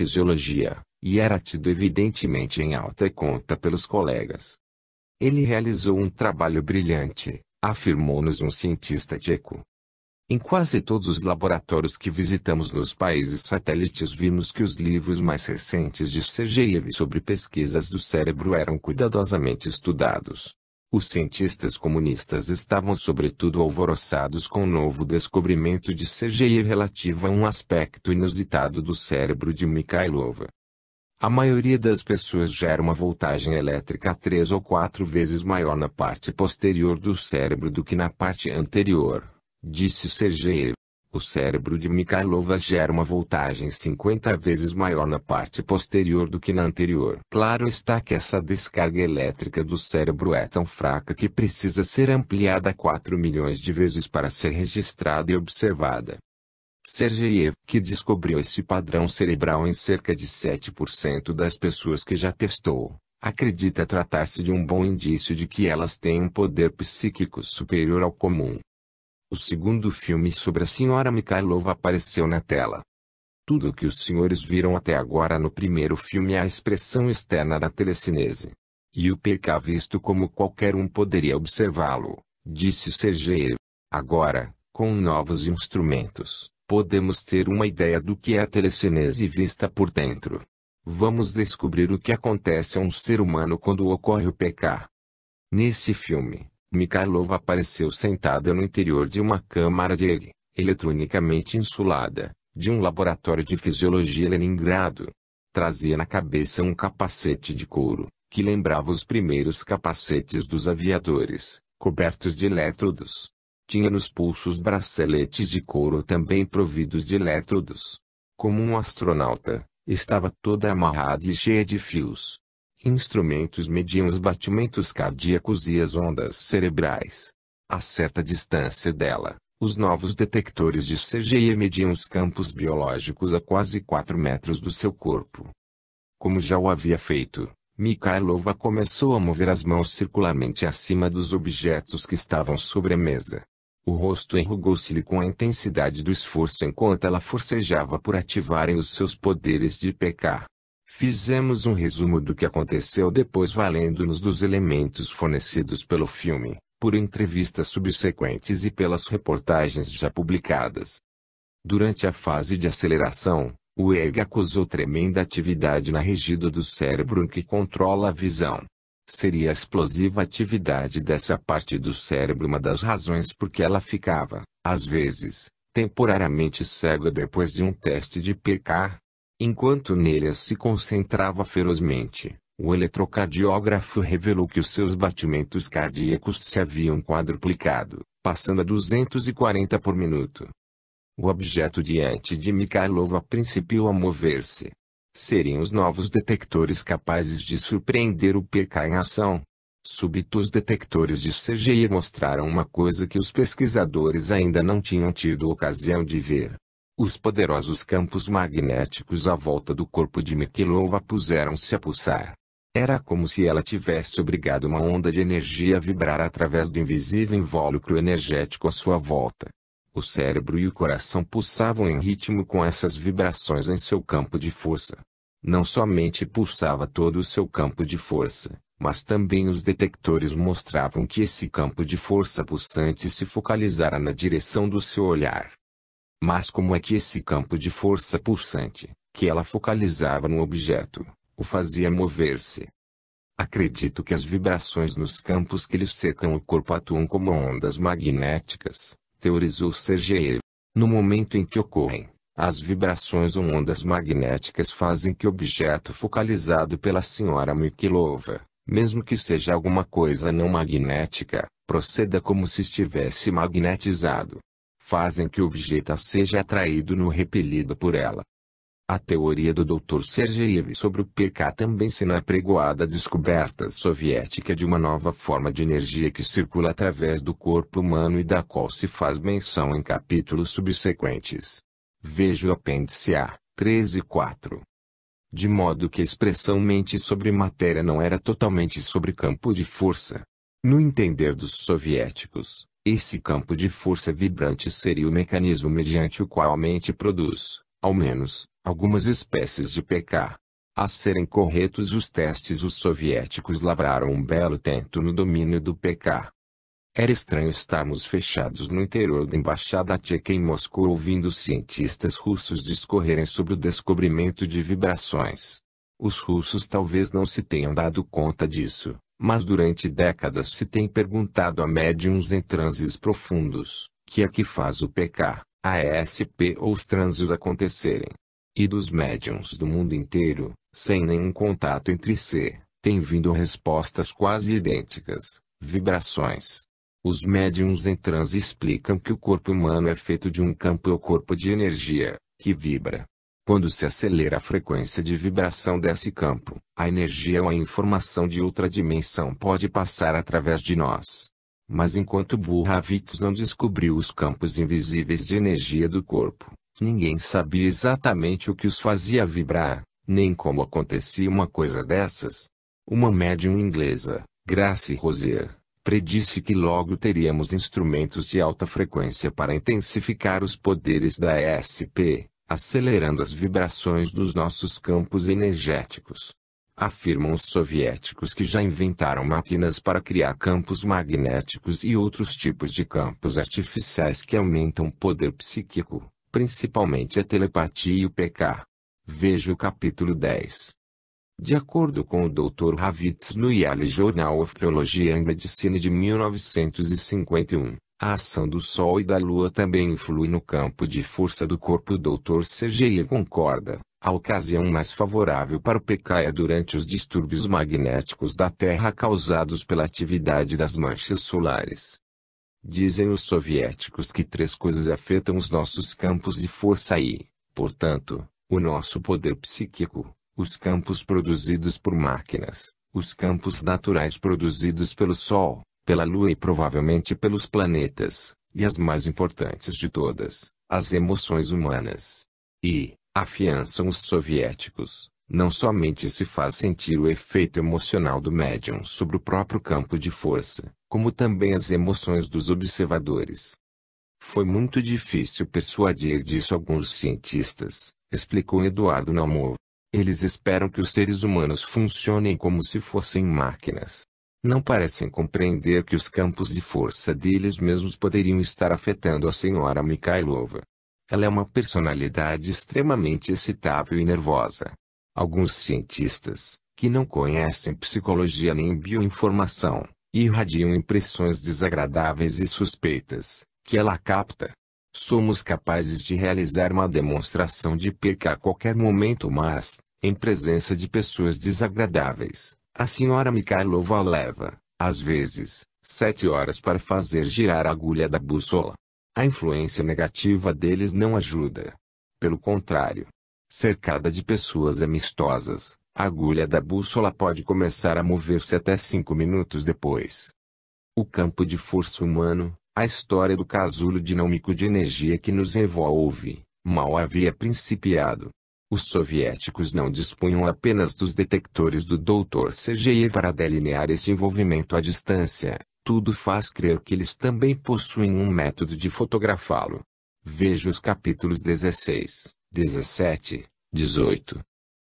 fisiologia, e era tido evidentemente em alta conta pelos colegas. Ele realizou um trabalho brilhante, afirmou-nos um cientista tcheco. Em quase todos os laboratórios que visitamos nos países satélites vimos que os livros mais recentes de Sergeyev sobre pesquisas do cérebro eram cuidadosamente estudados. Os cientistas comunistas estavam sobretudo alvoroçados com o novo descobrimento de Sergeyev relativo a um aspecto inusitado do cérebro de Mikhailova. A maioria das pessoas gera uma voltagem elétrica 3 ou 4 vezes maior na parte posterior do cérebro do que na parte anterior, disse Sergeyev. O cérebro de Mikhailova gera uma voltagem 50 vezes maior na parte posterior do que na anterior. Claro está que essa descarga elétrica do cérebro é tão fraca que precisa ser ampliada 4 milhões de vezes para ser registrada e observada. Sergeyev, que descobriu esse padrão cerebral em cerca de 7% das pessoas que já testou, acredita tratar-se de um bom indício de que elas têm um poder psíquico superior ao comum. O segundo filme sobre a Sra. Mikhailova apareceu na tela. Tudo o que os senhores viram até agora no primeiro filme é a expressão externa da telecinese. E o PK visto como qualquer um poderia observá-lo, disse Sergeyev. Agora, com novos instrumentos, podemos ter uma ideia do que é a telecinese vista por dentro. Vamos descobrir o que acontece a um ser humano quando ocorre o PK. Nesse filme, Mikhailova apareceu sentada no interior de uma câmara de eletronicamente insulada, de um laboratório de fisiologia em Leningrado. Trazia na cabeça um capacete de couro, que lembrava os primeiros capacetes dos aviadores, cobertos de elétrodos. Tinha nos pulsos braceletes de couro também providos de elétrodos. Como um astronauta, estava toda amarrada e cheia de fios. Instrumentos mediam os batimentos cardíacos e as ondas cerebrais. A certa distância dela, os novos detectores de Sergeyev mediam os campos biológicos a quase 4 metros do seu corpo. Como já o havia feito, Mikhailova começou a mover as mãos circularmente acima dos objetos que estavam sobre a mesa. O rosto enrugou-se-lhe com a intensidade do esforço enquanto ela forcejava por ativarem os seus poderes de PK. Fizemos um resumo do que aconteceu depois valendo-nos dos elementos fornecidos pelo filme, por entrevistas subsequentes e pelas reportagens já publicadas. Durante a fase de aceleração, o EEG acusou tremenda atividade na região do cérebro que controla a visão. Seria a explosiva atividade dessa parte do cérebro uma das razões por que ela ficava, às vezes, temporariamente cega depois de um teste de PK. Enquanto nele se concentrava ferozmente, o eletrocardiógrafo revelou que os seus batimentos cardíacos se haviam quadruplicado, passando a 240 por minuto. O objeto diante de Mikhailova principiou a mover-se. Seriam os novos detectores capazes de surpreender o PK em ação? Súbito os detectores de Sergeyev mostraram uma coisa que os pesquisadores ainda não tinham tido ocasião de ver. Os poderosos campos magnéticos à volta do corpo de Mikhailova puseram-se a pulsar. Era como se ela tivesse obrigado uma onda de energia a vibrar através do invisível invólucro energético à sua volta. O cérebro e o coração pulsavam em ritmo com essas vibrações em seu campo de força. Não somente pulsava todo o seu campo de força, mas também os detectores mostravam que esse campo de força pulsante se focalizara na direção do seu olhar. Mas como é que esse campo de força pulsante, que ela focalizava no objeto, o fazia mover-se? Acredito que as vibrações nos campos que lhe cercam o corpo atuam como ondas magnéticas, teorizou Sergeyev. No momento em que ocorrem, as vibrações ou ondas magnéticas fazem que o objeto focalizado pela Sra. Mikhailova, mesmo que seja alguma coisa não magnética, proceda como se estivesse magnetizado. Fazem que o objeto seja atraído no repelido por ela. A teoria do Dr. Sergeyev sobre o PK também se apregoada à descoberta soviética de uma nova forma de energia que circula através do corpo humano e da qual se faz menção em capítulos subsequentes. Veja o apêndice A, 13.4. De modo que a expressão mente sobre matéria não era totalmente sobre campo de força. No entender dos soviéticos, esse campo de força vibrante seria o mecanismo mediante o qual a mente produz, ao menos, algumas espécies de PK. A serem corretos os testes, os soviéticos lavraram um belo tento no domínio do PK. Era estranho estarmos fechados no interior da embaixada tcheca em Moscou ouvindo os cientistas russos discorrerem sobre o descobrimento de vibrações. Os russos talvez não se tenham dado conta disso, mas durante décadas se tem perguntado a médiums em transes profundos, que é que faz o PK, a ESP ou os transes acontecerem. E dos médiums do mundo inteiro, sem nenhum contato entre si, tem vindo respostas quase idênticas, vibrações. Os médiums em transe explicam que o corpo humano é feito de um campo ou corpo de energia, que vibra. Quando se acelera a frequência de vibração desse campo, a energia ou a informação de outra dimensão pode passar através de nós. Mas enquanto Bulhavitz não descobriu os campos invisíveis de energia do corpo, ninguém sabia exatamente o que os fazia vibrar, nem como acontecia uma coisa dessas. Uma médium inglesa, Grace Rosier, predisse que logo teríamos instrumentos de alta frequência para intensificar os poderes da ESP, acelerando as vibrações dos nossos campos energéticos. Afirmam os soviéticos que já inventaram máquinas para criar campos magnéticos e outros tipos de campos artificiais que aumentam o poder psíquico, principalmente a telepatia e o PK. Veja o capítulo 10. De acordo com o Dr. Ravitz no Yale Journal of Biology and Medicine de 1951, a ação do Sol e da Lua também influi no campo de força do corpo. O Dr. CGI concorda. A ocasião mais favorável para o PK é durante os distúrbios magnéticos da Terra causados pela atividade das manchas solares. Dizem os soviéticos que três coisas afetam os nossos campos de força e, portanto, o nosso poder psíquico: os campos produzidos por máquinas, os campos naturais produzidos pelo Sol, pela Lua e provavelmente pelos planetas, e as mais importantes de todas, as emoções humanas. E, afiançam os soviéticos, não somente se faz sentir o efeito emocional do médium sobre o próprio campo de força, como também as emoções dos observadores. Foi muito difícil persuadir disso alguns cientistas, explicou Eduardo Naumov. Eles esperam que os seres humanos funcionem como se fossem máquinas. Não parecem compreender que os campos de força deles mesmos poderiam estar afetando a senhora Mikhailova. Ela é uma personalidade extremamente excitável e nervosa. Alguns cientistas, que não conhecem psicologia nem bioinformação, irradiam impressões desagradáveis e suspeitas, que ela capta. Somos capazes de realizar uma demonstração de PK a qualquer momento, mas, em presença de pessoas desagradáveis, a senhora Mikhailova leva, às vezes, 7 horas para fazer girar a agulha da bússola. A influência negativa deles não ajuda. Pelo contrário, cercada de pessoas amistosas, a agulha da bússola pode começar a mover-se até 5 minutos depois. O campo de força humano, a história do casulo dinâmico de energia que nos envolve, mal havia principiado. Os soviéticos não dispunham apenas dos detectores do Dr. CGI para delinear esse envolvimento à distância. Tudo faz crer que eles também possuem um método de fotografá-lo. Veja os capítulos 16, 17, 18.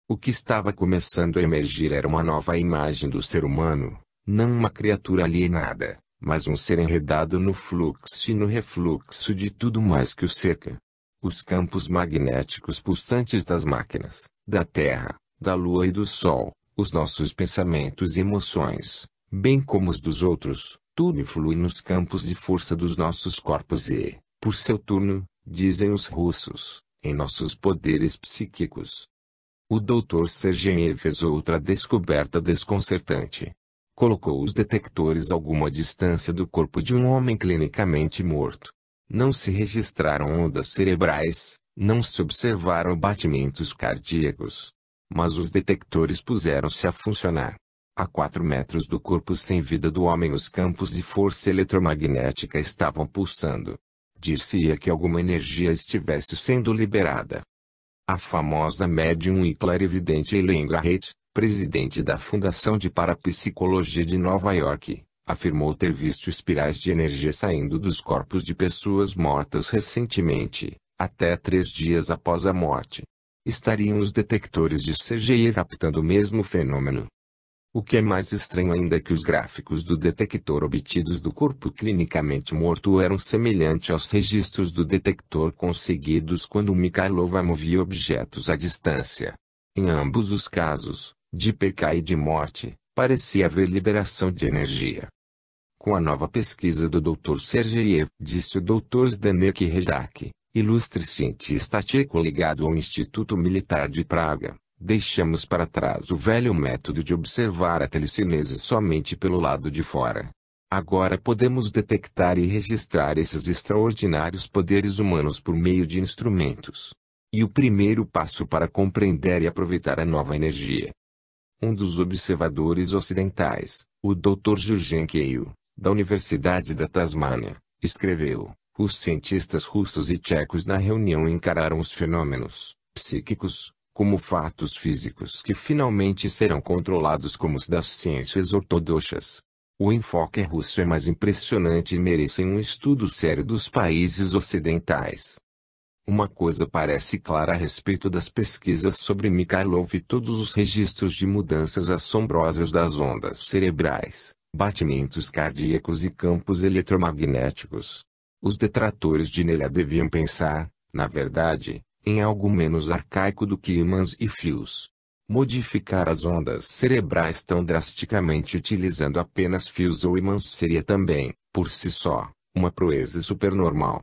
O que estava começando a emergir era uma nova imagem do ser humano, não uma criatura alienada, mas um ser enredado no fluxo e no refluxo de tudo mais que o cerca. Os campos magnéticos pulsantes das máquinas, da Terra, da Lua e do Sol, os nossos pensamentos e emoções, bem como os dos outros, tudo influi nos campos de força dos nossos corpos e, por seu turno, dizem os russos, em nossos poderes psíquicos. O Dr. Sergeyev fez outra descoberta desconcertante. Colocou os detectores a alguma distância do corpo de um homem clinicamente morto. Não se registraram ondas cerebrais, não se observaram batimentos cardíacos. Mas os detectores puseram-se a funcionar. A 4 metros do corpo sem vida do homem os campos de força eletromagnética estavam pulsando. Dir-se-ia que alguma energia estivesse sendo liberada. A famosa médium e clarividente Elaine Garrett, presidente da Fundação de Parapsicologia de Nova York, afirmou ter visto espirais de energia saindo dos corpos de pessoas mortas recentemente, até 3 dias após a morte. estariam os detectores de CGI captando o mesmo fenômeno. O que é mais estranho ainda é que os gráficos do detector obtidos do corpo clinicamente morto eram semelhantes aos registros do detector conseguidos quando Mikhailova movia objetos à distância. Em ambos os casos, de PK e de morte, parecia haver liberação de energia. Com a nova pesquisa do Dr. Sergeyev, disse o Dr. Zdenek Redak, ilustre cientista tcheco ligado ao Instituto Militar de Praga, deixamos para trás o velho método de observar a telecinese somente pelo lado de fora. Agora podemos detectar e registrar esses extraordinários poderes humanos por meio de instrumentos. E o primeiro passo para compreender e aproveitar a nova energia. Um dos observadores ocidentais, o Dr. Jurgen Keil, da Universidade da Tasmânia, escreveu: os cientistas russos e tchecos na reunião encararam os fenômenos psíquicos como fatos físicos que finalmente serão controlados como os das ciências ortodoxas. O enfoque russo é mais impressionante e merece um estudo sério dos países ocidentais. Uma coisa parece clara a respeito das pesquisas sobre Mikhailov e todos os registros de mudanças assombrosas das ondas cerebrais, batimentos cardíacos e campos eletromagnéticos. Os detratores de Nelia deviam pensar, na verdade, em algo menos arcaico do que ímãs e fios. Modificar as ondas cerebrais tão drasticamente utilizando apenas fios ou ímãs seria também, por si só, uma proeza supernormal.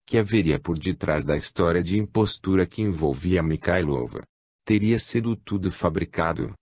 Que haveria por detrás da história de impostura que envolvia Mikhailova? Teria sido tudo fabricado.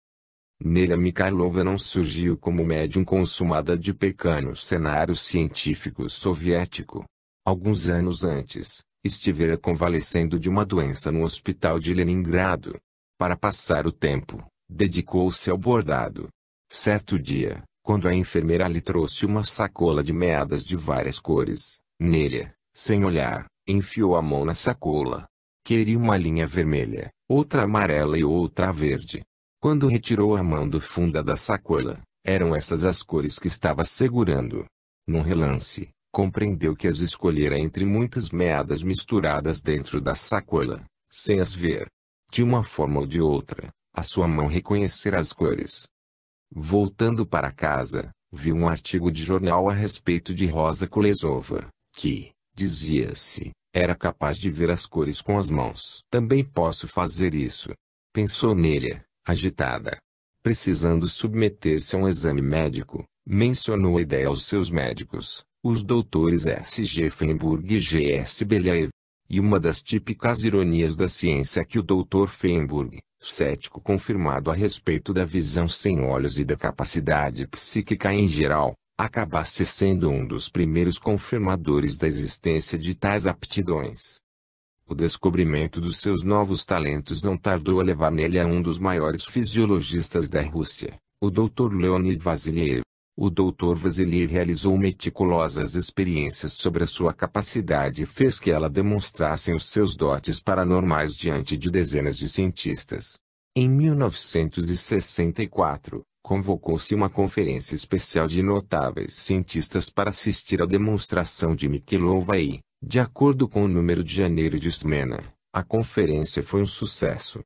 Nelia Mikhailova não surgiu como médium consumada de PK no cenário científico soviético. Alguns anos antes, estivera convalescendo de uma doença no hospital de Leningrado. Para passar o tempo, dedicou-se ao bordado. Certo dia, quando a enfermeira lhe trouxe uma sacola de meadas de várias cores, Nelia, sem olhar, enfiou a mão na sacola. Queria uma linha vermelha, outra amarela e outra verde. Quando retirou a mão do fundo da sacola, eram essas as cores que estava segurando. Num relance, compreendeu que as escolhera entre muitas meadas misturadas dentro da sacola, sem as ver. De uma forma ou de outra, a sua mão reconhecera as cores. Voltando para casa, viu um artigo de jornal a respeito de Rosa Kulesova, que, dizia-se, era capaz de ver as cores com as mãos. Também posso fazer isso, pensou Nelia, agitada. Precisando submeter-se a um exame médico, mencionou a ideia aos seus médicos, os doutores S. G. Feinburg e G. S. Belyaev. E uma das típicas ironias da ciência é que o Dr. Feinburg, cético confirmado a respeito da visão sem olhos e da capacidade psíquica em geral, acabasse sendo um dos primeiros confirmadores da existência de tais aptidões. O descobrimento dos seus novos talentos não tardou a levar nele a um dos maiores fisiologistas da Rússia, o Dr. Leonid Vassiliev. O Dr. Vassiliev realizou meticulosas experiências sobre a sua capacidade e fez que ela demonstrasse os seus dotes paranormais diante de dezenas de cientistas. Em 1964, convocou-se uma conferência especial de notáveis cientistas para assistir à demonstração de Mikhailova e, de acordo com o número de janeiro de Smena, a conferência foi um sucesso.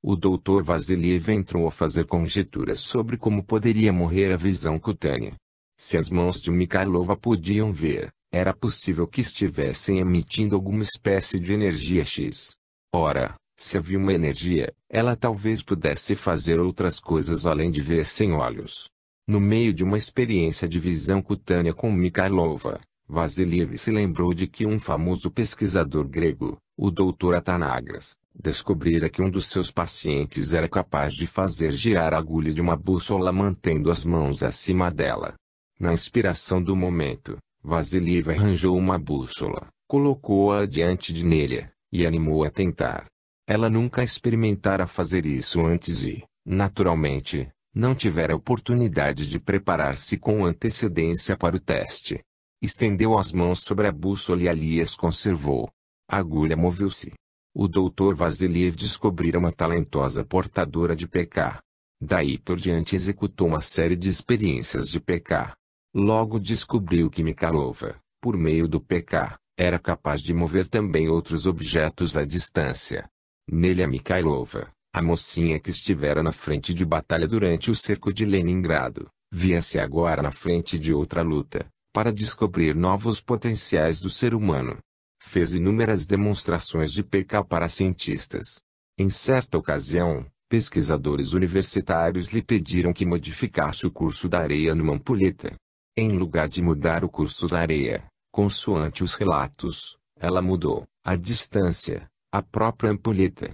O Dr. Vassiliev entrou a fazer conjecturas sobre como poderia morrer a visão cutânea. Se as mãos de Mikhailova podiam ver, era possível que estivessem emitindo alguma espécie de energia X. Ora, se havia uma energia, ela talvez pudesse fazer outras coisas além de ver sem olhos. No meio de uma experiência de visão cutânea com Mikhailova, Vassiliev se lembrou de que um famoso pesquisador grego, o Dr. Atanagras, descobrira que um dos seus pacientes era capaz de fazer girar a agulha de uma bússola mantendo as mãos acima dela. Na inspiração do momento, Vassiliev arranjou uma bússola, colocou-a diante de Nelia, e animou-a a tentar. Ela nunca experimentara fazer isso antes e, naturalmente, não tivera oportunidade de preparar-se com antecedência para o teste. Estendeu as mãos sobre a bússola e ali as conservou. A agulha moveu-se. O Dr. Vassiliev descobrira uma talentosa portadora de PK. Daí por diante executou uma série de experiências de PK. Logo descobriu que Mikhailova, por meio do PK, era capaz de mover também outros objetos à distância. Nelia Mikhailova, a mocinha que estivera na frente de batalha durante o cerco de Leningrado, via-se agora na frente de outra luta, para descobrir novos potenciais do ser humano. Fez inúmeras demonstrações de PK para cientistas. Em certa ocasião, pesquisadores universitários lhe pediram que modificasse o curso da areia numa ampulheta. Em lugar de mudar o curso da areia, consoante os relatos, ela mudou, à distância, a própria ampulheta.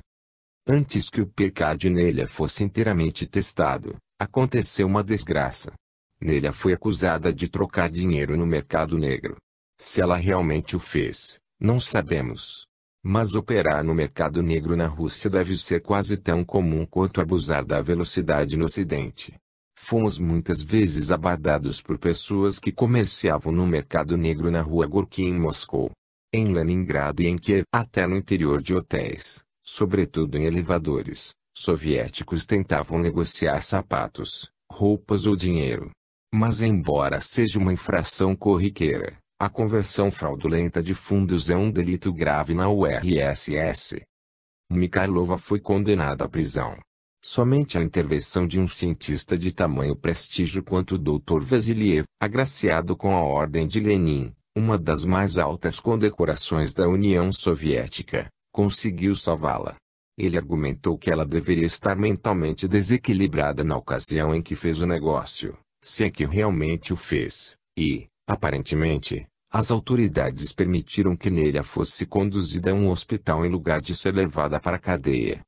Antes que o PK de Nelia fosse inteiramente testado, aconteceu uma desgraça. Nelia foi acusada de trocar dinheiro no mercado negro. Se ela realmente o fez, não sabemos. Mas operar no mercado negro na Rússia deve ser quase tão comum quanto abusar da velocidade no Ocidente. Fomos muitas vezes abordados por pessoas que comerciavam no mercado negro na rua Gorky em Moscou, em Leningrado e em Kiev, até no interior de hotéis, sobretudo em elevadores. Soviéticos tentavam negociar sapatos, roupas ou dinheiro. Mas embora seja uma infração corriqueira, a conversão fraudulenta de fundos é um delito grave na URSS. Mikhailova foi condenada à prisão. Somente a intervenção de um cientista de tamanho prestígio quanto o Dr. Vasiliev, agraciado com a Ordem de Lenin, uma das mais altas condecorações da União Soviética, conseguiu salvá-la. Ele argumentou que ela deveria estar mentalmente desequilibrada na ocasião em que fez o negócio, se é que realmente o fez, e, aparentemente, as autoridades permitiram que Nelia fosse conduzida a um hospital em lugar de ser levada para a cadeia.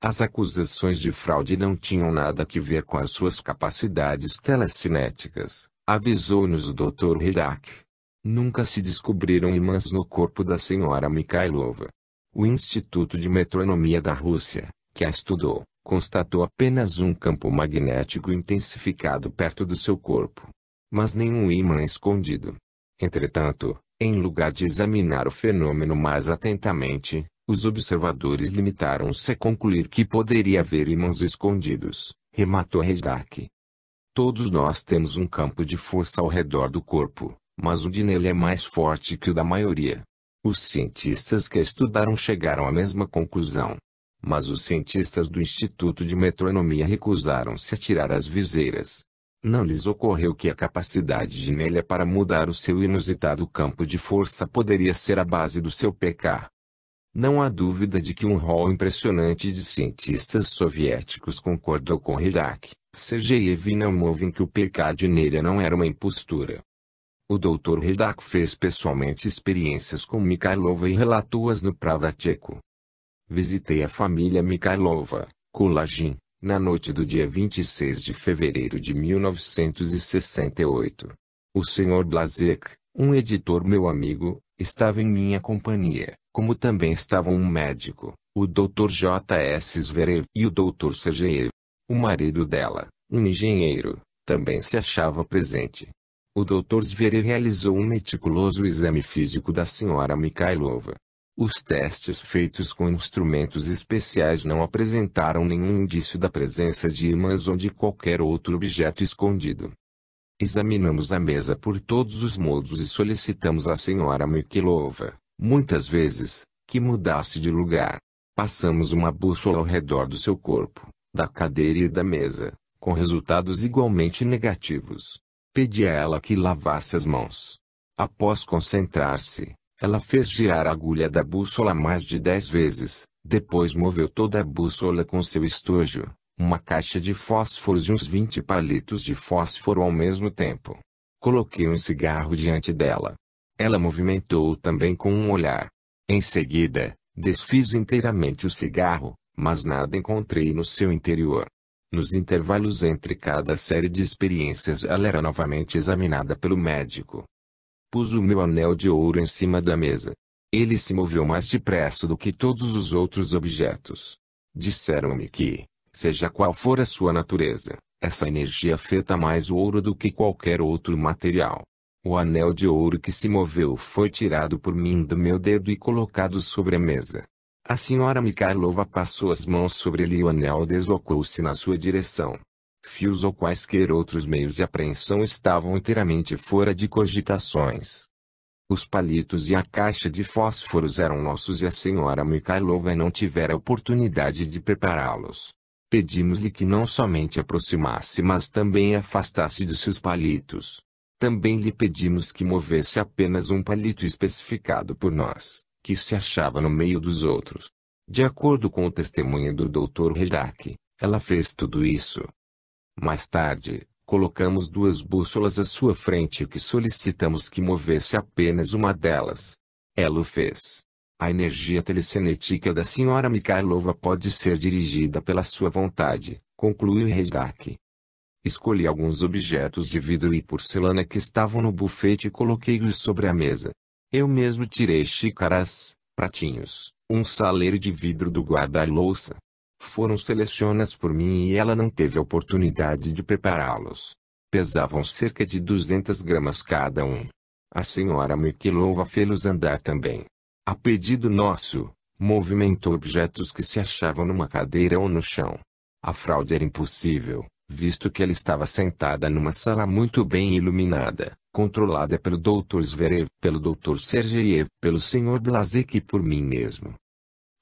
As acusações de fraude não tinham nada a ver com as suas capacidades telecinéticas, avisou-nos o Dr. Hidak. Nunca se descobriram imãs no corpo da senhora Mikhailova. O Instituto de Metronomia da Rússia, que a estudou, constatou apenas um campo magnético intensificado perto do seu corpo. Mas nenhum imã escondido. Entretanto, em lugar de examinar o fenômeno mais atentamente, os observadores limitaram-se a concluir que poderia haver imãs escondidos, rematou Hidak. Todos nós temos um campo de força ao redor do corpo, mas o de Nelia é mais forte que o da maioria. Os cientistas que a estudaram chegaram à mesma conclusão. Mas os cientistas do Instituto de Metronomia recusaram-se a tirar as viseiras. Não lhes ocorreu que a capacidade de Nelia para mudar o seu inusitado campo de força poderia ser a base do seu PK. Não há dúvida de que um rol impressionante de cientistas soviéticos concordou com Hidak, Sergeyev e Naumov que o PK de Nelia não era uma impostura. O Dr. Hidak fez pessoalmente experiências com Mikhailova e relatou-as no Pravda Tcheco. Visitei a família Mikhailova, Kulagin, na noite do dia 26 de fevereiro de 1968. O Sr. Blazek, um editor meu amigo, estava em minha companhia, como também estavam um médico, o Dr. J.S. Zverev e o Dr. Sergeyev. O marido dela, um engenheiro, também se achava presente. O Dr. Zverev realizou um meticuloso exame físico da senhora Mikhailova. Os testes feitos com instrumentos especiais não apresentaram nenhum indício da presença de imãs ou de qualquer outro objeto escondido. Examinamos a mesa por todos os modos e solicitamos à senhora Mikhailova, muitas vezes, que mudasse de lugar. Passamos uma bússola ao redor do seu corpo, da cadeira e da mesa, com resultados igualmente negativos. Pedi a ela que lavasse as mãos. Após concentrar-se, ela fez girar a agulha da bússola mais de 10 vezes, depois moveu toda a bússola com seu estojo, uma caixa de fósforos e uns 20 palitos de fósforo ao mesmo tempo. Coloquei um cigarro diante dela. Ela movimentou também com um olhar. Em seguida, desfiz inteiramente o cigarro, mas nada encontrei no seu interior. Nos intervalos entre cada série de experiências ela era novamente examinada pelo médico. Pus o meu anel de ouro em cima da mesa. Ele se moveu mais depressa do que todos os outros objetos. Disseram-me que, seja qual for a sua natureza, essa energia afeta mais o ouro do que qualquer outro material. O anel de ouro que se moveu foi tirado por mim do meu dedo e colocado sobre a mesa. A senhora Mikhailova passou as mãos sobre ele e o anel deslocou-se na sua direção. Fios ou quaisquer outros meios de apreensão estavam inteiramente fora de cogitações. Os palitos e a caixa de fósforos eram nossos e a senhora Mikhailova não tivera oportunidade de prepará-los. Pedimos-lhe que não somente aproximasse mas também afastasse de seus palitos. Também lhe pedimos que movesse apenas um palito especificado por nós, que se achava no meio dos outros. De acordo com o testemunho do Dr. Redak, ela fez tudo isso. Mais tarde, colocamos 2 bússolas à sua frente e que solicitamos que movesse apenas uma delas. Ela o fez. A energia telecinética da senhora Mikhailova pode ser dirigida pela sua vontade, concluiu Redak. Escolhi alguns objetos de vidro e porcelana que estavam no bufete e coloquei-os sobre a mesa. Eu mesmo tirei xícaras, pratinhos, um saleiro de vidro do guarda-louça. Foram selecionados por mim e ela não teve a oportunidade de prepará-los. Pesavam cerca de 200 gramas cada um. A senhora Mikhailova fez-los andar também. A pedido nosso, movimentou objetos que se achavam numa cadeira ou no chão. A fraude era impossível, visto que ela estava sentada numa sala muito bem iluminada, controlada pelo Dr. Zverev, pelo Dr. Sergeyev, pelo Sr. Blazek e por mim mesmo.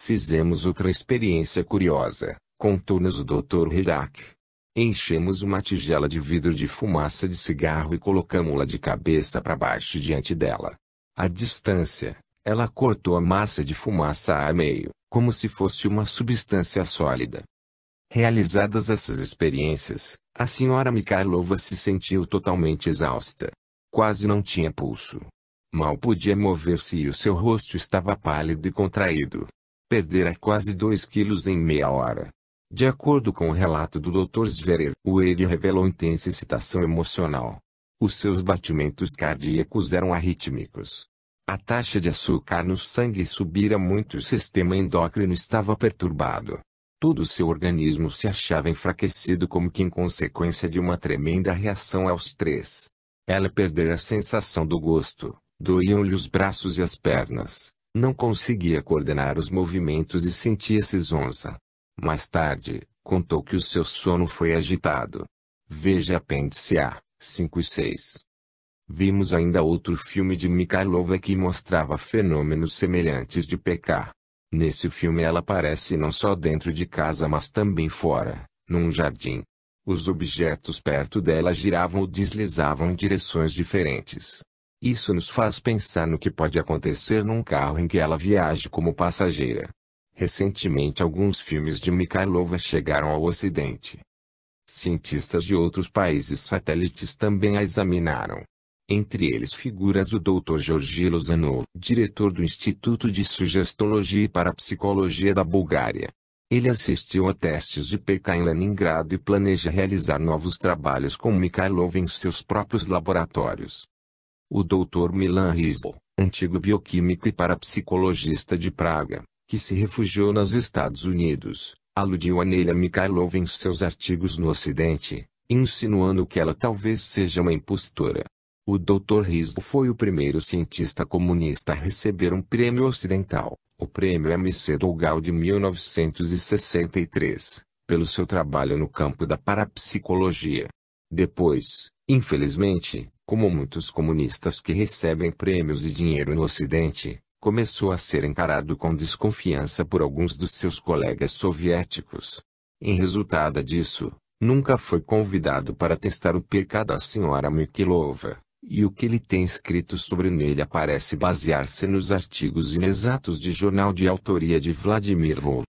Fizemos outra experiência curiosa, contou-nos o Dr. Redak. Enchemos uma tigela de vidro de fumaça de cigarro e colocamos-la de cabeça para baixo diante dela. À distância, ela cortou a massa de fumaça a meio, como se fosse uma substância sólida. Realizadas essas experiências, a senhora Mikhailova se sentiu totalmente exausta. Quase não tinha pulso. Mal podia mover-se e o seu rosto estava pálido e contraído. Perdera quase 2 quilos em meia hora. De acordo com o relato do Dr. Zverev, o ele revelou intensa excitação emocional. Os seus batimentos cardíacos eram arrítmicos. A taxa de açúcar no sangue subira muito e o sistema endócrino estava perturbado. Todo o seu organismo se achava enfraquecido como que em consequência de uma tremenda reação ao estresse. Ela perdera a sensação do gosto, doíam-lhe os braços e as pernas. Não conseguia coordenar os movimentos e sentia-se zonza. Mais tarde, contou que o seu sono foi agitado. Veja apêndice A, 5 e 6. Vimos ainda outro filme de Mikhailova que mostrava fenômenos semelhantes de PK. Nesse filme ela aparece não só dentro de casa mas também fora, num jardim. Os objetos perto dela giravam ou deslizavam em direções diferentes. Isso nos faz pensar no que pode acontecer num carro em que ela viaje como passageira. Recentemente alguns filmes de Mikhailova chegaram ao Ocidente. Cientistas de outros países satélites também a examinaram. Entre eles figuras o Dr. Georgi Lozanov, diretor do Instituto de Sugestologia e Parapsicologia da Bulgária. Ele assistiu a testes de PK em Leningrado e planeja realizar novos trabalhos com Mikhailova em seus próprios laboratórios. O Dr. Milan Rizl, antigo bioquímico e parapsicologista de Praga, que se refugiou nos Estados Unidos, aludiu a Nelia Mikhailova em seus artigos no Ocidente, insinuando que ela talvez seja uma impostora. O Dr. Rizl foi o primeiro cientista comunista a receber um prêmio ocidental, o Prêmio MC Dolgal de 1963, pelo seu trabalho no campo da parapsicologia. Depois, infelizmente, como muitos comunistas que recebem prêmios e dinheiro no Ocidente, começou a ser encarado com desconfiança por alguns dos seus colegas soviéticos. Em resultado disso, nunca foi convidado para testar o PK da senhora Mikhailova, e o que ele tem escrito sobre nele parece basear-se nos artigos inexatos de jornal de autoria de Vladimir Volk.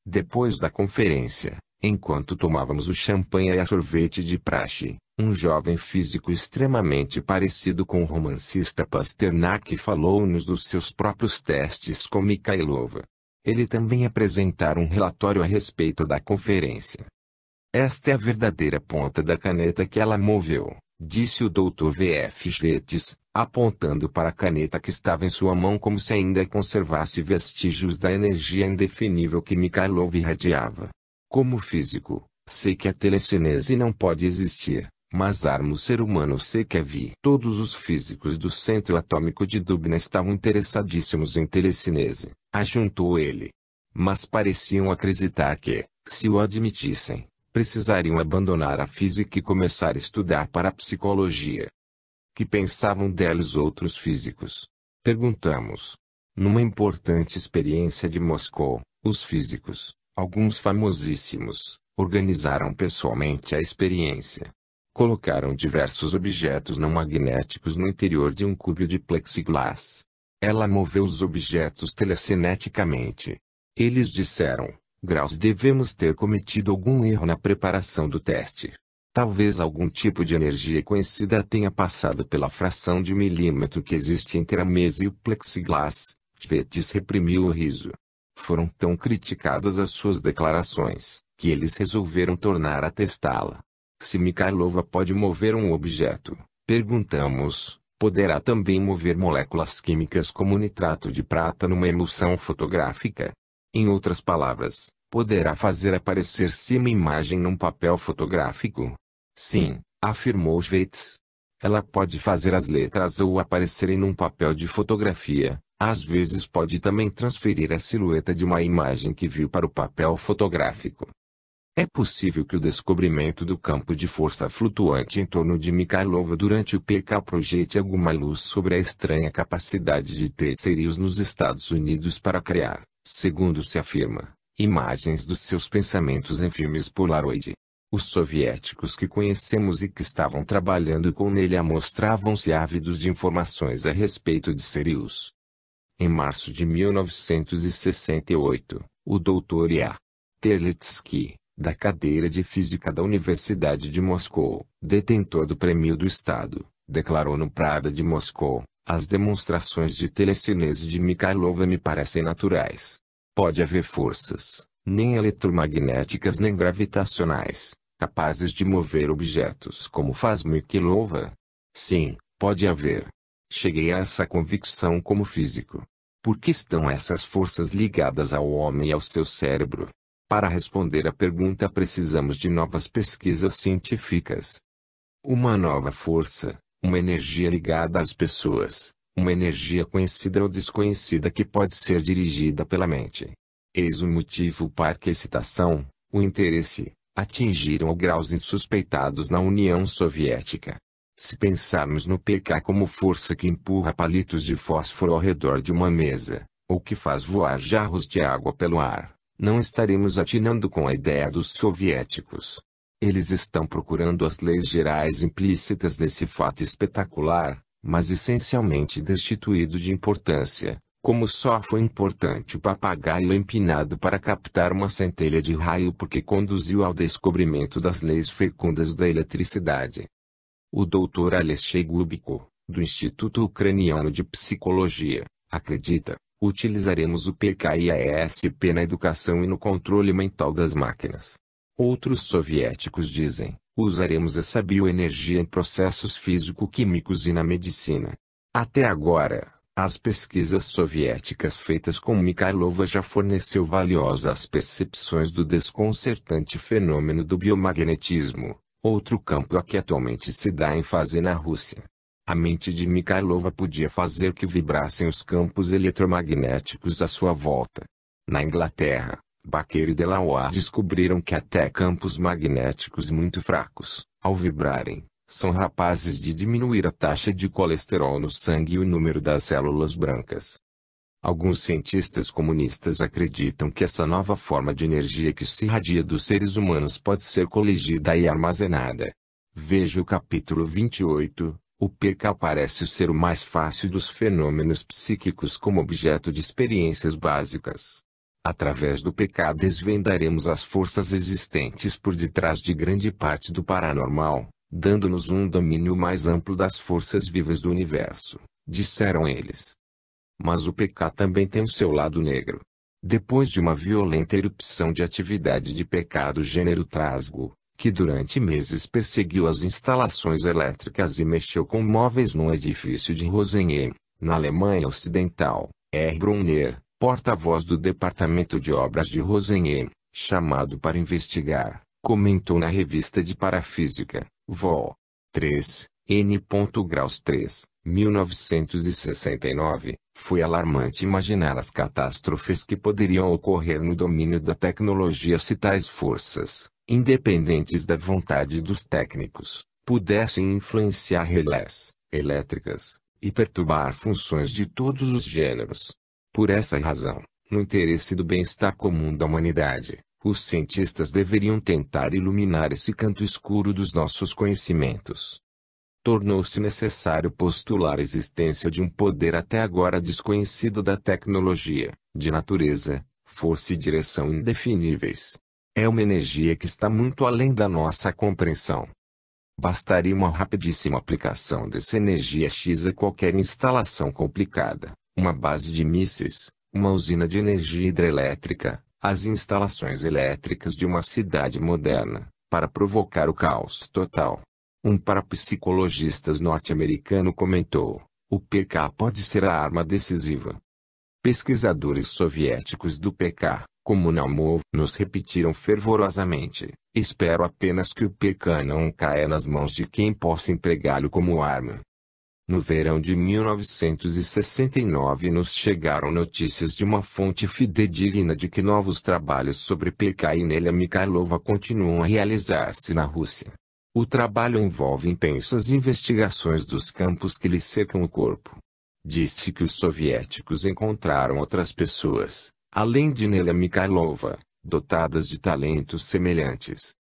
Depois da conferência, enquanto tomávamos o champanhe e a sorvete de praxe, um jovem físico extremamente parecido com o romancista Pasternak falou-nos dos seus próprios testes com Mikhailova. Ele também apresentara um relatório a respeito da conferência. Esta é a verdadeira ponta da caneta que ela moveu, disse o Dr. V.F. Schweitz, apontando para a caneta que estava em sua mão como se ainda conservasse vestígios da energia indefinível que Mikhailova irradiava. Como físico, sei que a telecinese não pode existir, mas arma o ser humano sei que a vi. Todos os físicos do centro atômico de Dubna estavam interessadíssimos em telecinese, ajuntou ele. Mas pareciam acreditar que, se o admitissem, precisariam abandonar a física e começar a estudar parapsicologia. Que pensavam dela os outros físicos? Perguntamos. Numa importante experiência de Moscou, os físicos, alguns famosíssimos, organizaram pessoalmente a experiência. Colocaram diversos objetos não magnéticos no interior de um cubo de plexiglass. Ela moveu os objetos telecineticamente. Eles disseram: Graus, devemos ter cometido algum erro na preparação do teste. Talvez algum tipo de energia conhecida tenha passado pela fração de milímetro que existe entre a mesa e o plexiglass. Vetis reprimiu o riso. Foram tão criticadas as suas declarações, que eles resolveram tornar a testá-la. Se Mikhailova pode mover um objeto, perguntamos, poderá também mover moléculas químicas como nitrato de prata numa emulsão fotográfica? Em outras palavras, poderá fazer aparecer-se uma imagem num papel fotográfico? Sim, afirmou Schweitz. Ela pode fazer as letras ou aparecerem num papel de fotografia. Às vezes pode também transferir a silhueta de uma imagem que viu para o papel fotográfico. É possível que o descobrimento do campo de força flutuante em torno de Mikhailova durante o PK projete alguma luz sobre a estranha capacidade de terceiros nos Estados Unidos para criar, segundo se afirma, imagens dos seus pensamentos em filmes Polaroid. Os soviéticos que conhecemos e que estavam trabalhando com ele mostravam-se ávidos de informações a respeito de Sirius. Em março de 1968, o Dr. I.A. Terlitsky, da cadeira de Física da Universidade de Moscou, detentor do Prêmio do Estado, declarou no Prada de Moscou: as demonstrações de telecinese de Mikhailova me parecem naturais. Pode haver forças, nem eletromagnéticas nem gravitacionais, capazes de mover objetos como faz Mikhailova? Sim, pode haver. Cheguei a essa convicção como físico. Por que estão essas forças ligadas ao homem e ao seu cérebro? Para responder à pergunta precisamos de novas pesquisas científicas. Uma nova força, uma energia ligada às pessoas, uma energia conhecida ou desconhecida que pode ser dirigida pela mente. Eis o motivo para que a excitação, o interesse, atingiram graus insuspeitados na União Soviética. Se pensarmos no PK como força que empurra palitos de fósforo ao redor de uma mesa, ou que faz voar jarros de água pelo ar, não estaremos atinando com a ideia dos soviéticos. Eles estão procurando as leis gerais implícitas nesse fato espetacular, mas essencialmente destituído de importância, como só foi importante o papagaio empinado para captar uma centelha de raio porque conduziu ao descobrimento das leis fecundas da eletricidade. O Dr. Alexei Gubiko, do Instituto Ucraniano de Psicologia, acredita: utilizaremos o PK e a ESP na educação e no controle mental das máquinas. Outros soviéticos dizem: usaremos essa bioenergia em processos físico-químicos e na medicina. Até agora, as pesquisas soviéticas feitas com Mikhailova já forneceu valiosas percepções do desconcertante fenômeno do biomagnetismo, outro campo a que atualmente se dá ênfase na Rússia. A mente de Mikhailova podia fazer que vibrassem os campos eletromagnéticos à sua volta. Na Inglaterra, Baker e Delaware descobriram que até campos magnéticos muito fracos, ao vibrarem, são capazes de diminuir a taxa de colesterol no sangue e o número das células brancas. Alguns cientistas comunistas acreditam que essa nova forma de energia que se irradia dos seres humanos pode ser coligida e armazenada. Veja o capítulo 28. O PK parece ser o mais fácil dos fenômenos psíquicos como objeto de experiências básicas. Através do PK desvendaremos as forças existentes por detrás de grande parte do paranormal, dando-nos um domínio mais amplo das forças vivas do universo, disseram eles. Mas o PK também tem o seu lado negro. Depois de uma violenta erupção de atividade de PK do gênero Trasgo, que durante meses perseguiu as instalações elétricas e mexeu com móveis num edifício de Rosenheim, na Alemanha Ocidental, R. Brunner, porta-voz do Departamento de Obras de Rosenheim, chamado para investigar, comentou na revista de Parafísica, Vol. 3, N. Graus 3, 1969, foi alarmante imaginar as catástrofes que poderiam ocorrer no domínio da tecnologia se tais forças, independentes da vontade dos técnicos, pudessem influenciar relés elétricas, e perturbar funções de todos os gêneros. Por essa razão, no interesse do bem-estar comum da humanidade, os cientistas deveriam tentar iluminar esse canto escuro dos nossos conhecimentos. Tornou-se necessário postular a existência de um poder até agora desconhecido da tecnologia, de natureza, força e direção indefiníveis. É uma energia que está muito além da nossa compreensão. Bastaria uma rapidíssima aplicação dessa energia X a qualquer instalação complicada, uma base de mísseis, uma usina de energia hidrelétrica, as instalações elétricas de uma cidade moderna, para provocar o caos total. Um parapsicologista norte-americano comentou: o PK pode ser a arma decisiva. Pesquisadores soviéticos do PK, como Naumov, nos repetiram fervorosamente: espero apenas que o PK não caia nas mãos de quem possa empregá-lo como arma. No verão de 1969 nos chegaram notícias de uma fonte fidedigna de que novos trabalhos sobre PK e Nelia Mikhailova continuam a realizar-se na Rússia. O trabalho envolve intensas investigações dos campos que lhe cercam o corpo. Disse que os soviéticos encontraram outras pessoas, além de Nelia Mikhailova, dotadas de talentos semelhantes.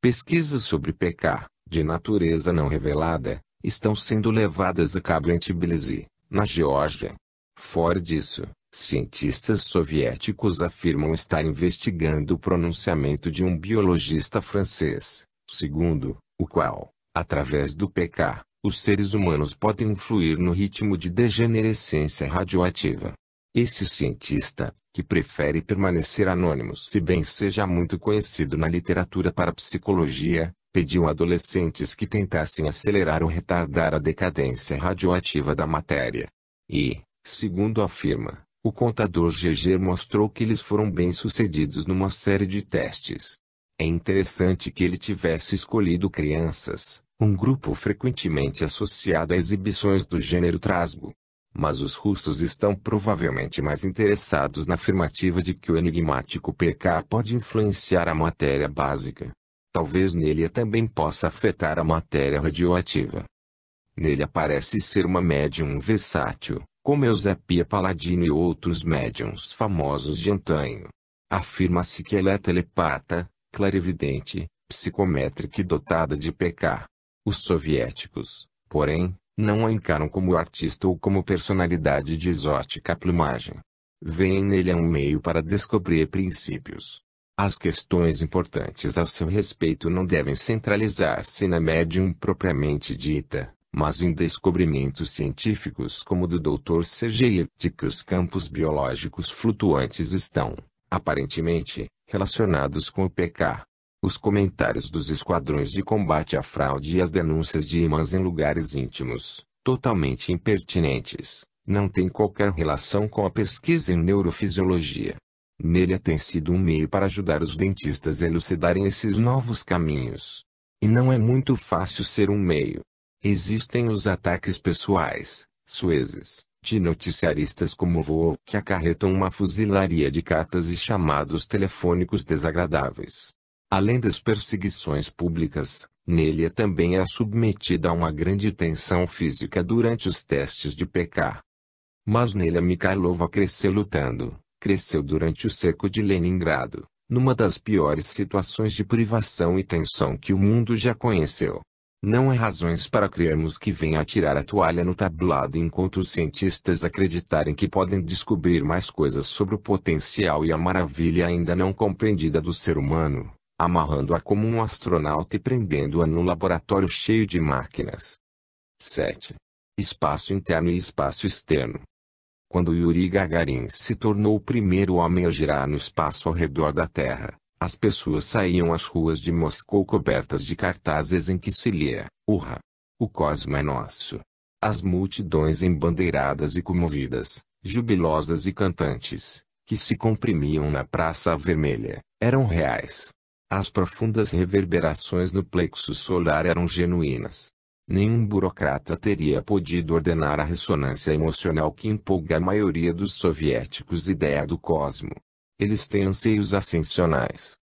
Pesquisas sobre PK, de natureza não revelada, estão sendo levadas a cabo em Tbilisi, na Geórgia. Fora disso, cientistas soviéticos afirmam estar investigando o pronunciamento de um biologista francês, segundo o qual, através do PK, os seres humanos podem influir no ritmo de degenerescência radioativa. Esse cientista, que prefere permanecer anônimo se bem seja muito conhecido na literatura parapsicologia, pediu a adolescentes que tentassem acelerar ou retardar a decadência radioativa da matéria. E, segundo afirma, o contador GG mostrou que eles foram bem-sucedidos numa série de testes. É interessante que ele tivesse escolhido crianças, um grupo frequentemente associado a exibições do gênero trasgo. Mas os russos estão provavelmente mais interessados na afirmativa de que o enigmático PK pode influenciar a matéria básica. Talvez Nelia também possa afetar a matéria radioativa. Nelia parece ser uma médium versátil, como Eusépia Palladino e outros médiums famosos de antanho. Afirma-se que ela é telepata, clarividente, psicométrica e dotada de PK. Os soviéticos, porém, não a encaram como artista ou como personalidade de exótica plumagem. Veem nele um meio para descobrir princípios. As questões importantes a seu respeito não devem centralizar-se na médium propriamente dita, mas em descobrimentos científicos como o do Dr. C.G. de que os campos biológicos flutuantes estão, aparentemente, relacionados com o PK. Os comentários dos esquadrões de combate à fraude e as denúncias de imãs em lugares íntimos, totalmente impertinentes, não têm qualquer relação com a pesquisa em neurofisiologia. Nelia tem sido um meio para ajudar os dentistas a elucidarem esses novos caminhos. E não é muito fácil ser um meio. Existem os ataques pessoais, suezes, de noticiaristas como Voo, que acarretam uma fuzilaria de cartas e chamados telefônicos desagradáveis. Além das perseguições públicas, Nelia também é submetida a uma grande tensão física durante os testes de PK. Mas Nelia Mikhailova cresceu lutando, cresceu durante o cerco de Leningrado, numa das piores situações de privação e tensão que o mundo já conheceu. Não há razões para crermos que venha a tirar a toalha no tablado enquanto os cientistas acreditarem que podem descobrir mais coisas sobre o potencial e a maravilha ainda não compreendida do ser humano, amarrando-a como um astronauta e prendendo-a num laboratório cheio de máquinas. 7. Espaço interno e espaço externo. Quando Yuri Gagarin se tornou o primeiro homem a girar no espaço ao redor da Terra, as pessoas saíam às ruas de Moscou cobertas de cartazes em que se lia: "Urra! O cosmo é nosso!". As multidões embandeiradas e comovidas, jubilosas e cantantes, que se comprimiam na Praça Vermelha, eram reais. As profundas reverberações no plexo solar eram genuínas. Nenhum burocrata teria podido ordenar a ressonância emocional que empolga a maioria dos soviéticos ideia do cosmo. Eles têm anseios ascensionais.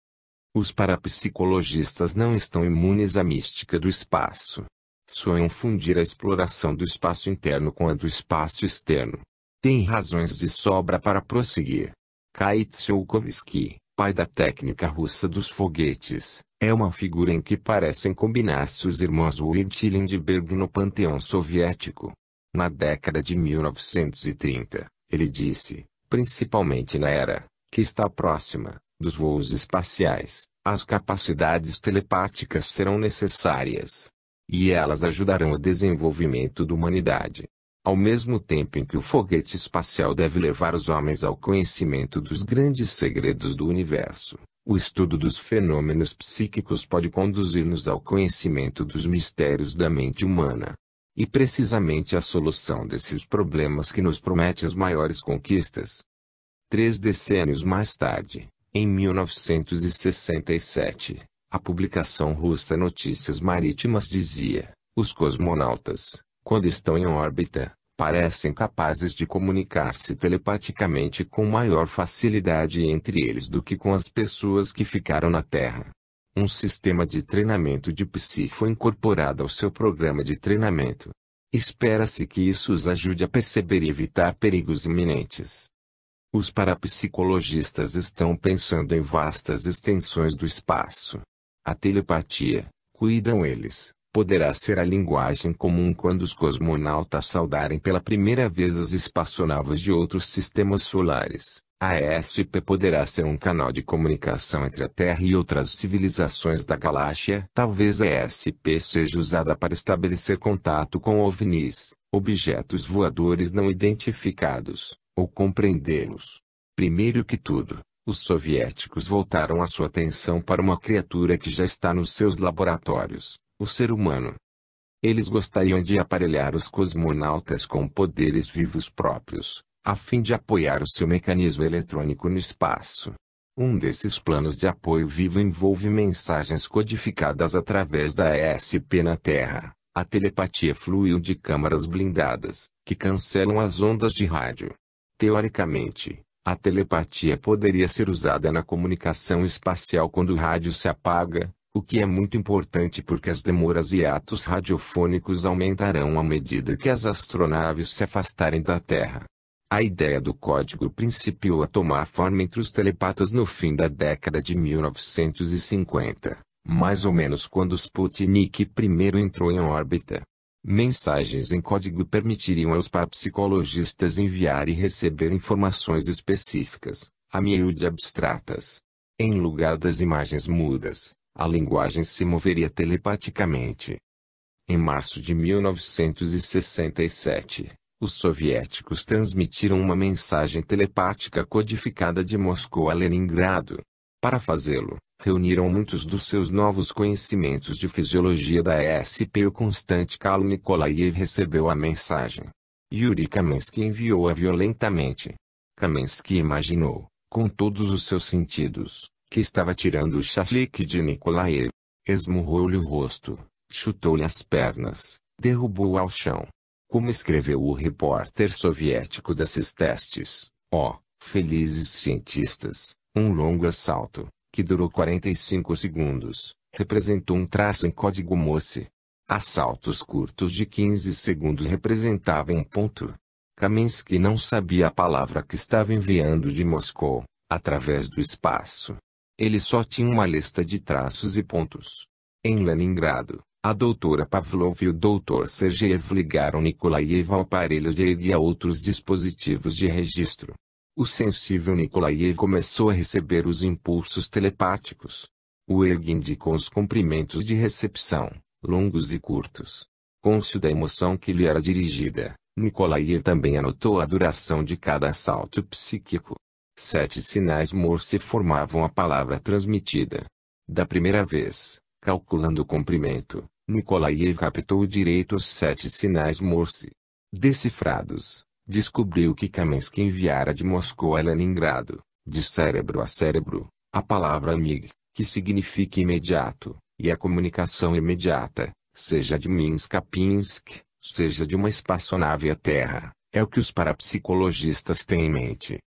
Os parapsicologistas não estão imunes à mística do espaço. Sonham fundir a exploração do espaço interno com a do espaço externo. Têm razões de sobra para prosseguir. Kai Tsiolkovsky, pai da técnica russa dos foguetes, é uma figura em que parecem combinar-se os irmãos Wright e Lindbergh no panteão soviético. Na década de 1930, ele disse, principalmente na era, que está próxima, dos voos espaciais, as capacidades telepáticas serão necessárias. E elas ajudarão o desenvolvimento da humanidade. Ao mesmo tempo em que o foguete espacial deve levar os homens ao conhecimento dos grandes segredos do universo, o estudo dos fenômenos psíquicos pode conduzir-nos ao conhecimento dos mistérios da mente humana. E precisamente a solução desses problemas que nos promete as maiores conquistas. 3 decênios mais tarde, em 1967, a publicação russa Notícias Marítimas dizia: os cosmonautas, quando estão em órbita, parecem capazes de comunicar-se telepaticamente com maior facilidade entre eles do que com as pessoas que ficaram na Terra. Um sistema de treinamento de psi foi incorporado ao seu programa de treinamento. Espera-se que isso os ajude a perceber e evitar perigos iminentes. Os parapsicologistas estão pensando em vastas extensões do espaço. A telepatia, cuidam eles, poderá ser a linguagem comum quando os cosmonautas saudarem pela primeira vez as espaçonaves de outros sistemas solares. A ESP poderá ser um canal de comunicação entre a Terra e outras civilizações da galáxia. Talvez a ESP seja usada para estabelecer contato com OVNIs, objetos voadores não identificados, ou compreendê-los. Primeiro que tudo, os soviéticos voltaram a sua atenção para uma criatura que já está nos seus laboratórios, o ser humano. Eles gostariam de aparelhar os cosmonautas com poderes vivos próprios, a fim de apoiar o seu mecanismo eletrônico no espaço. Um desses planos de apoio vivo envolve mensagens codificadas através da ESP na Terra, a telepatia fluiu de câmaras blindadas, que cancelam as ondas de rádio. Teoricamente, a telepatia poderia ser usada na comunicação espacial quando o rádio se apaga, o que é muito importante porque as demoras e atos radiofônicos aumentarão à medida que as astronaves se afastarem da Terra. A ideia do código principiou a tomar forma entre os telepatas no fim da década de 1950, mais ou menos quando Sputnik I entrou em órbita. Mensagens em código permitiriam aos parapsicologistas enviar e receber informações específicas, a miúde abstratas. Em lugar das imagens mudas, a linguagem se moveria telepaticamente. Em março de 1967, os soviéticos transmitiram uma mensagem telepática codificada de Moscou a Leningrado. Para fazê-lo, reuniram muitos dos seus novos conhecimentos de fisiologia da ESP. O constante Kalo Nikolaev recebeu a mensagem. Yuri Kamensky enviou-a violentamente. Kamensky imaginou, com todos os seus sentidos, que estava tirando o chaleque de Nikolaev. Esmurrou-lhe o rosto, chutou-lhe as pernas, derrubou-o ao chão. Como escreveu o repórter soviético desses testes, felizes cientistas, um longo assalto, que durou 45 segundos, representou um traço em código Morse. Assaltos curtos de 15 segundos representavam um ponto. Kamensky não sabia a palavra que estava enviando de Moscou, através do espaço. Ele só tinha uma lista de traços e pontos. Em Leningrado, a doutora Pavlov e o doutor Sergeev ligaram Nikolaev ao aparelho de EEG e a outros dispositivos de registro. O sensível Nikolaev começou a receber os impulsos telepáticos. O EEG indicou os comprimentos de recepção, longos e curtos. Cônscio da emoção que lhe era dirigida, Nikolaev também anotou a duração de cada assalto psíquico. 7 sinais Morse formavam a palavra transmitida. Da primeira vez, calculando o comprimento, Nikolaev captou direito os 7 sinais Morse. Decifrados, descobriu que Kamensky enviara de Moscou a Leningrado, de cérebro a cérebro, a palavra MIG, que significa imediato, e a comunicação imediata, seja de Minsk a Pinsk, seja de uma espaçonave à Terra, é o que os parapsicologistas têm em mente.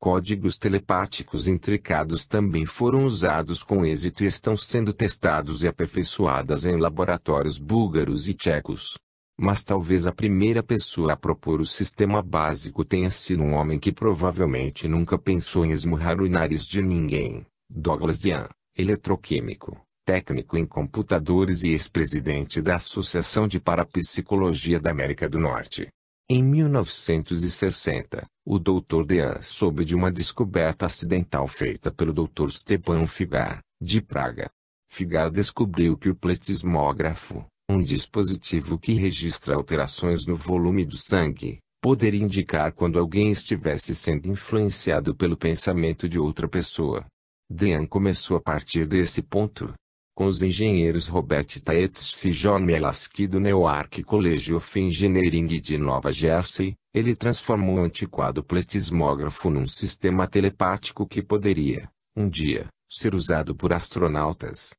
Códigos telepáticos intricados também foram usados com êxito e estão sendo testados e aperfeiçoados em laboratórios búlgaros e tchecos. Mas talvez a primeira pessoa a propor o sistema básico tenha sido um homem que provavelmente nunca pensou em esmurrar o nariz de ninguém. Douglas Dean, eletroquímico, técnico em computadores e ex-presidente da Associação de Parapsicologia da América do Norte. Em 1960, o Dr. Dean soube de uma descoberta acidental feita pelo Dr. Stepan Figar, de Praga. Figar descobriu que o pletismógrafo, um dispositivo que registra alterações no volume do sangue, poderia indicar quando alguém estivesse sendo influenciado pelo pensamento de outra pessoa. Dean começou a partir desse ponto. Com os engenheiros Robert Taetz e John Melaski do Newark College of Engineering de Nova Jersey, ele transformou o antiquado pletismógrafo num sistema telepático que poderia, um dia, ser usado por astronautas.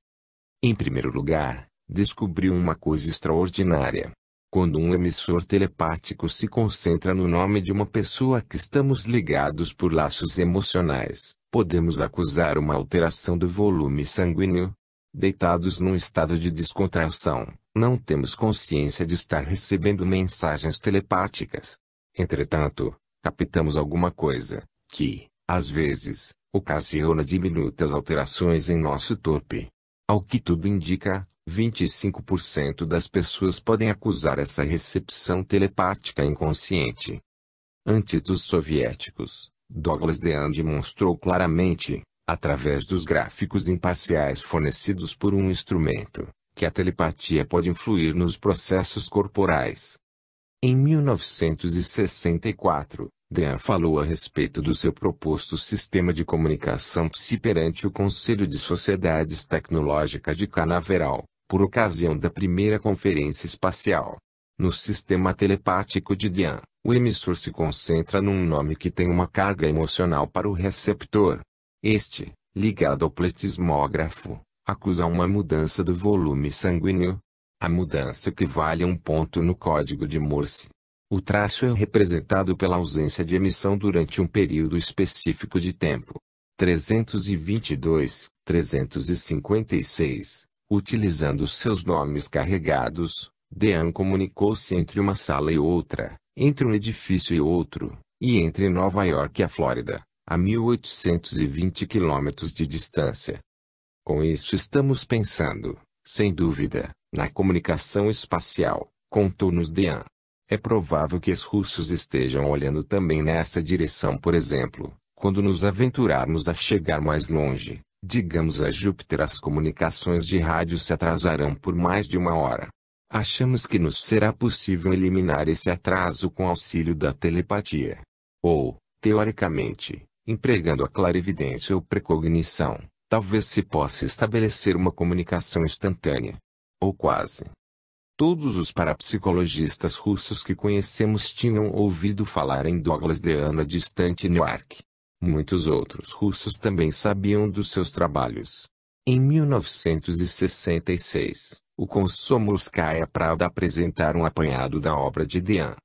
Em primeiro lugar, descobriu uma coisa extraordinária. Quando um emissor telepático se concentra no nome de uma pessoa que estamos ligados por laços emocionais, podemos acusar uma alteração do volume sanguíneo. Deitados num estado de descontração, não temos consciência de estar recebendo mensagens telepáticas. Entretanto, captamos alguma coisa, que, às vezes, ocasiona diminutas alterações em nosso torpe. Ao que tudo indica, 25% das pessoas podem acusar essa recepção telepática inconsciente. Antes dos soviéticos, Douglas Dean demonstrou claramente, através dos gráficos imparciais fornecidos por um instrumento, que a telepatia pode influir nos processos corporais. Em 1964, Dean falou a respeito do seu proposto sistema de comunicação psi perante o Conselho de Sociedades Tecnológicas de Canaveral, por ocasião da primeira conferência espacial. No sistema telepático de Dean, o emissor se concentra num nome que tem uma carga emocional para o receptor. Este, ligado ao pletismógrafo, acusa uma mudança do volume sanguíneo. A mudança equivale a um ponto no código de Morse. O traço é representado pela ausência de emissão durante um período específico de tempo. 322, 356. Utilizando seus nomes carregados, Dean comunicou-se entre uma sala e outra, entre um edifício e outro, e entre Nova York e a Flórida, a 1820 quilômetros de distância. Com isso estamos pensando, sem dúvida, na comunicação espacial, contou-nos Dean. É provável que os russos estejam olhando também nessa direção, por exemplo, quando nos aventurarmos a chegar mais longe, digamos a Júpiter, as comunicações de rádio se atrasarão por mais de uma hora. Achamos que nos será possível eliminar esse atraso com auxílio da telepatia. Ou, teoricamente, empregando a clarividência ou precognição, talvez se possa estabelecer uma comunicação instantânea. Ou quase. Todos os parapsicologistas russos que conhecemos tinham ouvido falar em Douglas Dean na distante Newark. Muitos outros russos também sabiam dos seus trabalhos. Em 1966, o Komsomolskaya Pravda apresentaram um apanhado da obra de Dean.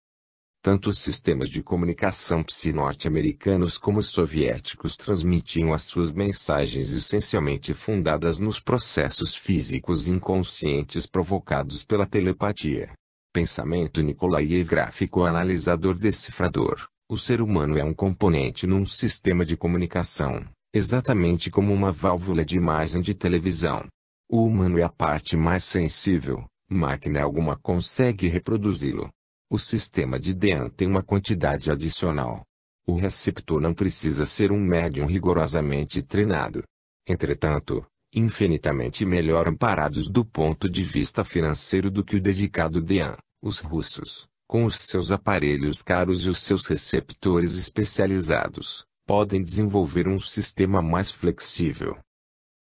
Tanto os sistemas de comunicação psi-norte-americanos como os soviéticos transmitiam as suas mensagens essencialmente fundadas nos processos físicos inconscientes provocados pela telepatia. Pensamento Nikolaev, gráfico analisador decifrador. O ser humano é um componente num sistema de comunicação, exatamente como uma válvula de imagem de televisão. O humano é a parte mais sensível, máquina alguma consegue reproduzi-lo. O sistema de Dean tem uma quantidade adicional. O receptor não precisa ser um médium rigorosamente treinado. Entretanto, infinitamente melhor amparados do ponto de vista financeiro do que o dedicado Dean, os russos, com os seus aparelhos caros e os seus receptores especializados, podem desenvolver um sistema mais flexível.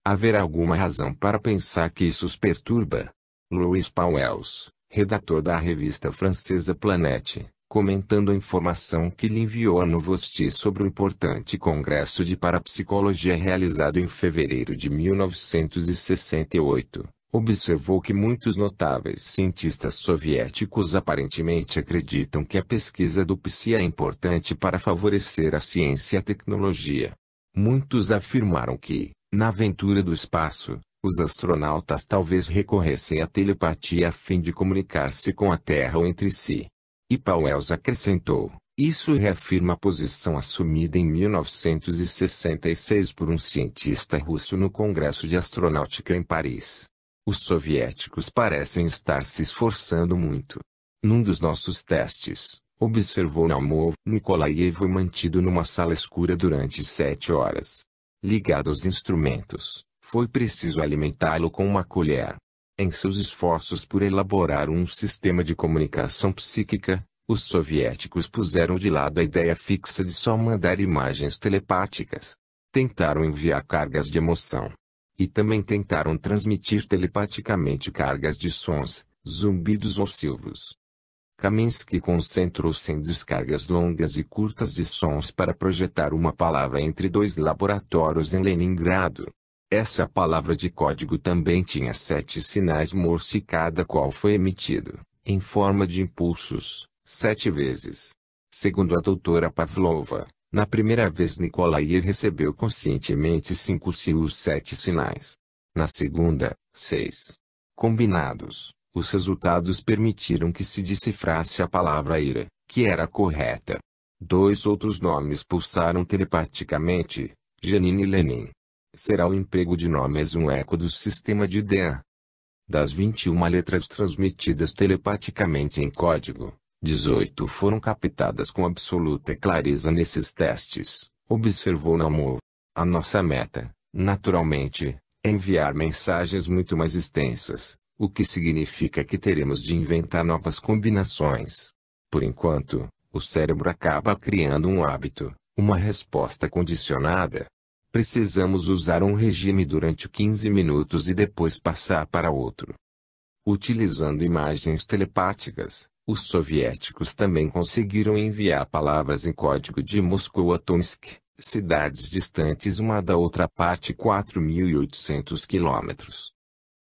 Haverá alguma razão para pensar que isso os perturba? Louis Pauwels, redator da revista francesa Planète, comentando a informação que lhe enviou a Novosti sobre o importante congresso de parapsicologia realizado em fevereiro de 1968, observou que muitos notáveis cientistas soviéticos aparentemente acreditam que a pesquisa do psi é importante para favorecer a ciência e a tecnologia. Muitos afirmaram que, na aventura do espaço, os astronautas talvez recorressem à telepatia a fim de comunicar-se com a Terra ou entre si. E Pauwels acrescentou: isso reafirma a posição assumida em 1966 por um cientista russo no Congresso de Astronáutica em Paris. Os soviéticos parecem estar se esforçando muito. Num dos nossos testes, observou Naumov, Nikolaev foi mantido numa sala escura durante 7 horas. Ligado aos instrumentos, foi preciso alimentá-lo com uma colher. Em seus esforços por elaborar um sistema de comunicação psíquica, os soviéticos puseram de lado a ideia fixa de só mandar imagens telepáticas. Tentaram enviar cargas de emoção. E também tentaram transmitir telepaticamente cargas de sons, zumbidos ou silvos. Kaminsky concentrou-se em descargas longas e curtas de sons para projetar uma palavra entre 2 laboratórios em Leningrado. Essa palavra de código também tinha 7 sinais Morse, cada qual foi emitido, em forma de impulsos, 7 vezes. Segundo a doutora Pavlova, na primeira vez Nikolaev recebeu conscientemente 5 os 7 sinais. Na segunda, 6. Combinados, os resultados permitiram que se decifrasse a palavra ira, que era correta. 2 outros nomes pulsaram telepaticamente, Janine e Lenin. Será o emprego de nomes um eco do sistema de DEA. Das 21 letras transmitidas telepaticamente em código, 18 foram captadas com absoluta clareza nesses testes, observou Naumov. A nossa meta, naturalmente, é enviar mensagens muito mais extensas, o que significa que teremos de inventar novas combinações. Por enquanto, o cérebro acaba criando um hábito, uma resposta condicionada. Precisamos usar um regime durante 15 minutos e depois passar para outro. Utilizando imagens telepáticas, os soviéticos também conseguiram enviar palavras em código de Moscou a Tomsk, cidades distantes uma da outra parte 4.800 quilômetros.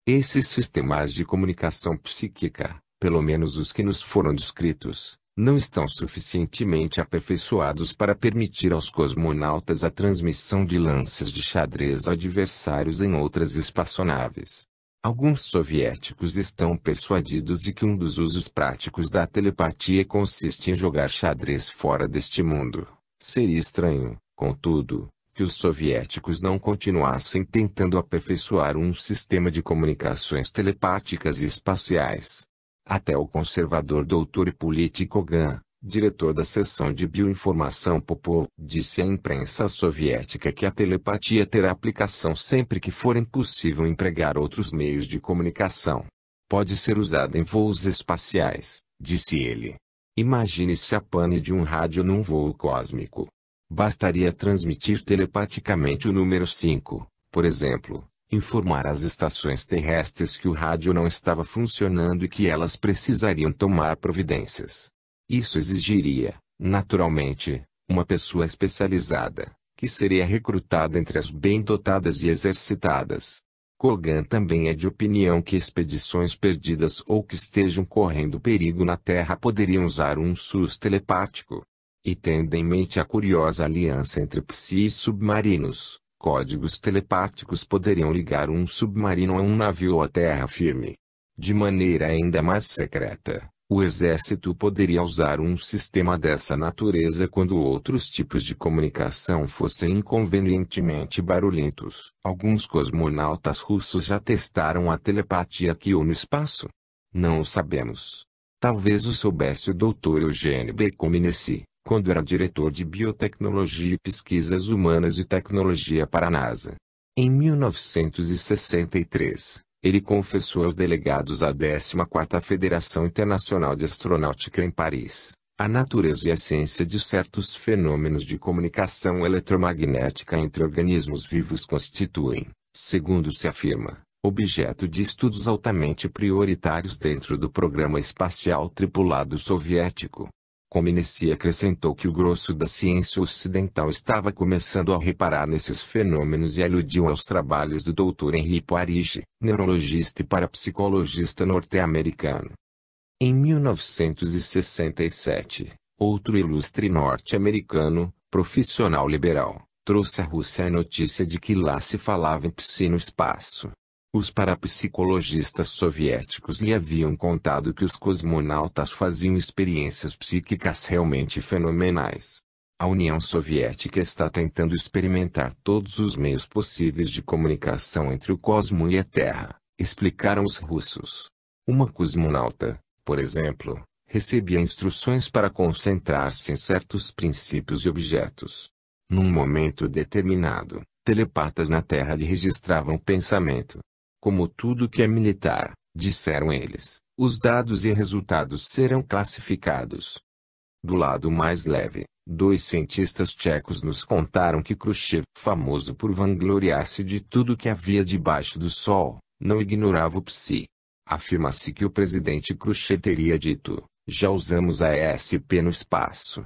Esses sistemas de comunicação psíquica, pelo menos os que nos foram descritos, não estão suficientemente aperfeiçoados para permitir aos cosmonautas a transmissão de lances de xadrez a adversários em outras espaçonaves. Alguns soviéticos estão persuadidos de que um dos usos práticos da telepatia consiste em jogar xadrez fora deste mundo. Seria estranho, contudo, que os soviéticos não continuassem tentando aperfeiçoar um sistema de comunicações telepáticas e espaciais. Até o conservador doutor e político Gan, diretor da seção de bioinformação Popov, disse à imprensa soviética que a telepatia terá aplicação sempre que for impossível empregar outros meios de comunicação. Pode ser usada em voos espaciais, disse ele. Imagine-se a pane de um rádio num voo cósmico. Bastaria transmitir telepaticamente o número 5, por exemplo. Informar as estações terrestres que o rádio não estava funcionando e que elas precisariam tomar providências. Isso exigiria, naturalmente, uma pessoa especializada, que seria recrutada entre as bem dotadas e exercitadas. Kogan também é de opinião que expedições perdidas ou que estejam correndo perigo na Terra poderiam usar um SUS telepático. E tendo em mente a curiosa aliança entre psi e submarinos, códigos telepáticos poderiam ligar um submarino a um navio à terra firme. De maneira ainda mais secreta, o exército poderia usar um sistema dessa natureza quando outros tipos de comunicação fossem inconvenientemente barulhentos. Alguns cosmonautas russos já testaram a telepatia aqui ou no espaço? Não o sabemos. Talvez o soubesse o Dr. Eugênio Bekomineci, quando era diretor de Biotecnologia e Pesquisas Humanas e Tecnologia para a NASA. Em 1963, ele confessou aos delegados à 14ª Federação Internacional de Astronáutica em Paris, a natureza e a ciência de certos fenômenos de comunicação eletromagnética entre organismos vivos constituem, segundo se afirma, objeto de estudos altamente prioritários dentro do programa espacial tripulado soviético. Khomensky acrescentou que o grosso da ciência ocidental estava começando a reparar nesses fenômenos e aludiu aos trabalhos do Dr. Henry Parrish, neurologista e parapsicologista norte-americano. Em 1967, outro ilustre norte-americano, profissional liberal, trouxe à Rússia a notícia de que lá se falava em psi no espaço. Os parapsicologistas soviéticos lhe haviam contado que os cosmonautas faziam experiências psíquicas realmente fenomenais. A União Soviética está tentando experimentar todos os meios possíveis de comunicação entre o cosmo e a Terra, explicaram os russos. Uma cosmonauta, por exemplo, recebia instruções para concentrar-se em certos princípios e objetos. Num momento determinado, telepatas na Terra lhe registravam o pensamento. Como tudo que é militar, disseram eles, os dados e resultados serão classificados. Do lado mais leve, dois cientistas tchecos nos contaram que Khrushchev, famoso por vangloriar-se de tudo que havia debaixo do sol, não ignorava o psi. Afirma-se que o presidente Khrushchev teria dito, já usamos a ESP no espaço.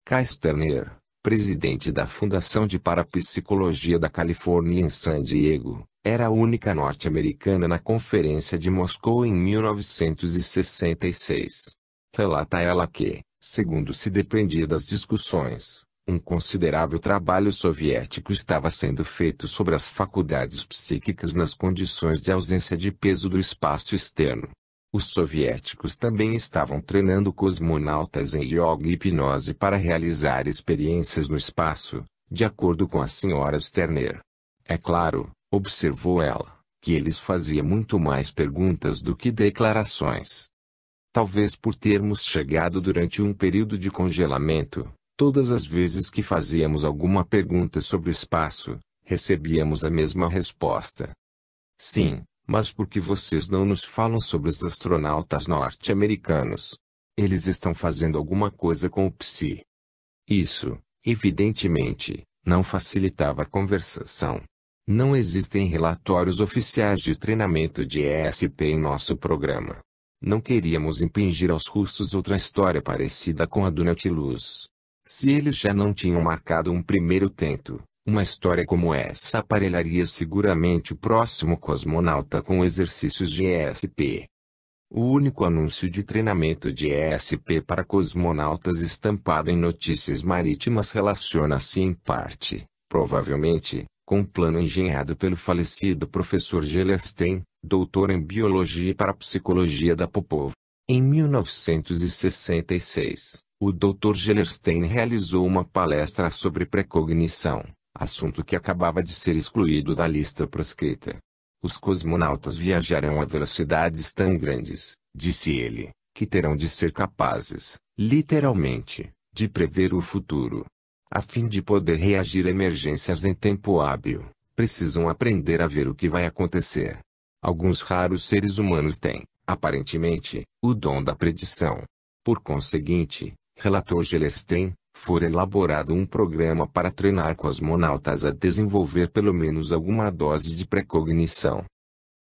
Kay Turner, presidente da Fundação de Parapsicologia da Califórnia em San Diego, era a única norte-americana na Conferência de Moscou em 1966. Relata ela que, segundo se depreendia das discussões, um considerável trabalho soviético estava sendo feito sobre as faculdades psíquicas nas condições de ausência de peso do espaço externo. Os soviéticos também estavam treinando cosmonautas em yoga e hipnose para realizar experiências no espaço, de acordo com a Sra. Turner. É claro, observou ela, que eles faziam muito mais perguntas do que declarações. Talvez por termos chegado durante um período de congelamento, todas as vezes que fazíamos alguma pergunta sobre o espaço, recebíamos a mesma resposta. Sim, mas por que vocês não nos falam sobre os astronautas norte-americanos? Eles estão fazendo alguma coisa com o psi. Isso, evidentemente, não facilitava a conversação. Não existem relatórios oficiais de treinamento de ESP em nosso programa. Não queríamos impingir aos russos outra história parecida com a do Nautilus. Se eles já não tinham marcado um primeiro tento, uma história como essa aparelharia seguramente o próximo cosmonauta com exercícios de ESP. O único anúncio de treinamento de ESP para cosmonautas estampado em notícias marítimas relaciona-se em parte, provavelmente, com um plano engenhado pelo falecido professor Gellerstein, doutor em Biologia e Parapsicologia da Popov. Em 1966, o Dr. Gellerstein realizou uma palestra sobre precognição, assunto que acabava de ser excluído da lista proscrita. Os cosmonautas viajarão a velocidades tão grandes, disse ele, que terão de ser capazes, literalmente, de prever o futuro. A fim de poder reagir a emergências em tempo hábil, precisam aprender a ver o que vai acontecer. Alguns raros seres humanos têm, aparentemente, o dom da predição. Por conseguinte, relatou Gellerstein, foi elaborado um programa para treinar cosmonautas a desenvolver pelo menos alguma dose de precognição.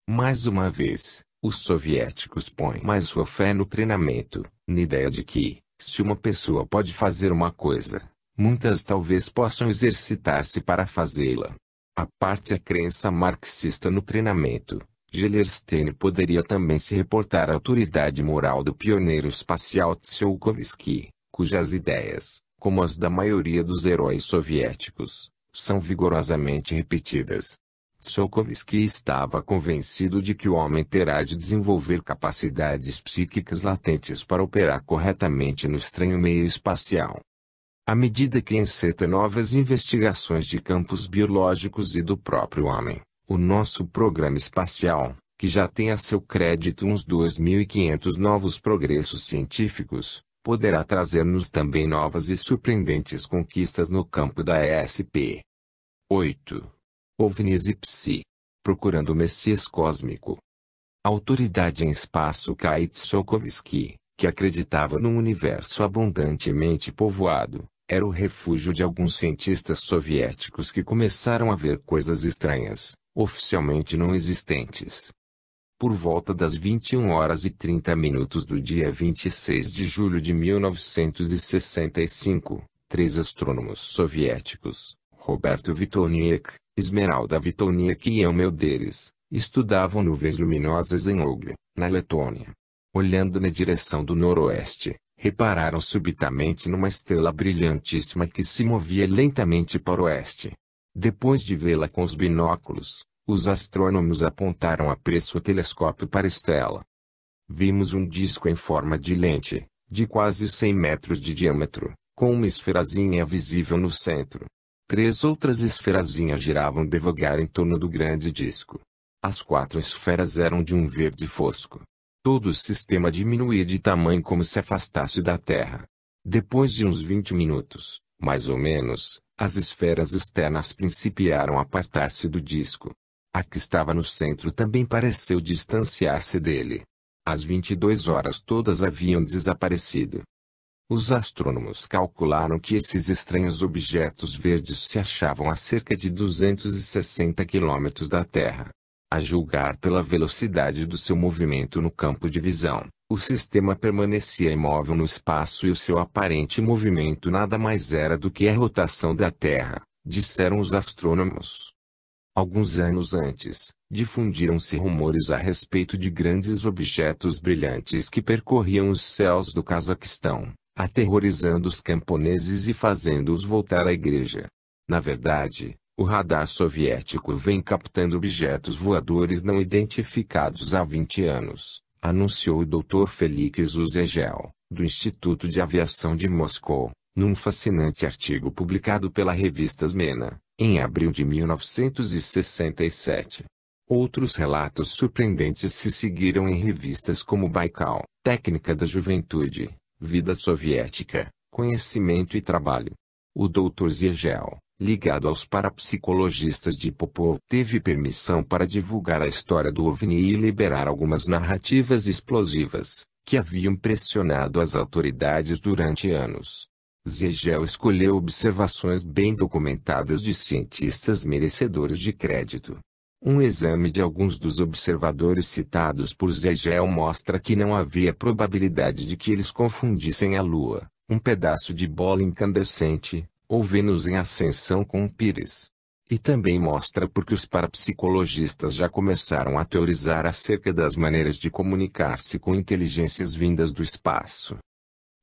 Mais uma vez, os soviéticos põem mais sua fé no treinamento, na ideia de que, se uma pessoa pode fazer uma coisa, muitas talvez possam exercitar-se para fazê-la. A parte a crença marxista no treinamento, Gellerstein poderia também se reportar à autoridade moral do pioneiro espacial Tsiolkovsky, cujas ideias, como as da maioria dos heróis soviéticos, são vigorosamente repetidas. Tsiolkovsky estava convencido de que o homem terá de desenvolver capacidades psíquicas latentes para operar corretamente no estranho meio espacial. À medida que enceta novas investigações de campos biológicos e do próprio homem, o nosso programa espacial, que já tem a seu crédito uns 2.500 novos progressos científicos, poderá trazer-nos também novas e surpreendentes conquistas no campo da ESP. 8. OVNIs e Psi. Procurando o Messias Cósmico. A autoridade em espaço Kay Tsiolkovsky, que acreditava num universo abundantemente povoado, era o refúgio de alguns cientistas soviéticos que começaram a ver coisas estranhas, oficialmente não existentes. Por volta das 21h30 do dia 26 de julho de 1965, três astrônomos soviéticos, Roberto Vitoniek, Esmeralda Vitoniek e Emil Deres, estudavam nuvens luminosas em Ogle, na Letônia. Olhando na direção do noroeste, repararam subitamente numa estrela brilhantíssima que se movia lentamente para o oeste. Depois de vê-la com os binóculos, os astrônomos apontaram a preço o telescópio para a estrela. Vimos um disco em forma de lente, de quase 100 metros de diâmetro, com uma esferazinha visível no centro. Três outras esferazinhas giravam devagar em torno do grande disco. As quatro esferas eram de um verde fosco. Todo o sistema diminuía de tamanho como se afastasse da Terra. Depois de uns 20 minutos, mais ou menos, as esferas externas principiaram a apartar-se do disco. A que estava no centro também pareceu distanciar-se dele. Às 22 horas todas haviam desaparecido. Os astrônomos calcularam que esses estranhos objetos verdes se achavam a cerca de 260 quilômetros da Terra. A julgar pela velocidade do seu movimento no campo de visão, o sistema permanecia imóvel no espaço e o seu aparente movimento nada mais era do que a rotação da Terra, disseram os astrônomos. Alguns anos antes, difundiram-se rumores a respeito de grandes objetos brilhantes que percorriam os céus do Cazaquistão, aterrorizando os camponeses e fazendo-os voltar à igreja. Na verdade, o radar soviético vem captando objetos voadores não identificados há 20 anos, anunciou o Dr. Felix Uzegel, do Instituto de Aviação de Moscou, num fascinante artigo publicado pela revista Smena, em abril de 1967. Outros relatos surpreendentes se seguiram em revistas como Baikal, Técnica da Juventude, Vida Soviética, Conhecimento e Trabalho. O Dr. Ziegel, ligado aos parapsicologistas de Popov, teve permissão para divulgar a história do OVNI e liberar algumas narrativas explosivas, que haviam pressionado as autoridades durante anos. Ziegel escolheu observações bem documentadas de cientistas merecedores de crédito. Um exame de alguns dos observadores citados por Ziegel mostra que não havia probabilidade de que eles confundissem a Lua, um pedaço de bola incandescente, ou Vênus em ascensão com um pires. E também mostra porque os parapsicologistas já começaram a teorizar acerca das maneiras de comunicar-se com inteligências vindas do espaço.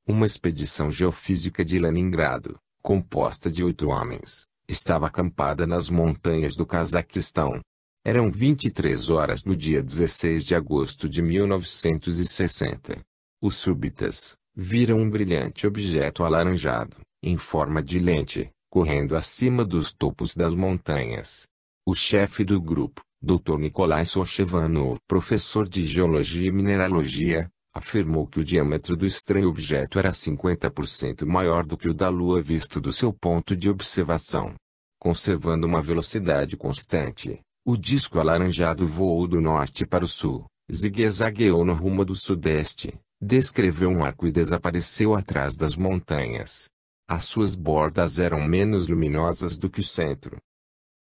Uma expedição geofísica de Leningrado, composta de 8 homens, estava acampada nas montanhas do Cazaquistão. Eram 23 horas do dia 16 de agosto de 1960. Os súbitas viram um brilhante objeto alaranjado, em forma de lente, correndo acima dos topos das montanhas. O chefe do grupo, Dr. Nikolai Sochevanov, professor de Geologia e Mineralogia, afirmou que o diâmetro do estranho objeto era 50% maior do que o da Lua visto do seu ponto de observação. Conservando uma velocidade constante, o disco alaranjado voou do norte para o sul, zigue-zagueou no rumo do sudeste, descreveu um arco e desapareceu atrás das montanhas. As suas bordas eram menos luminosas do que o centro.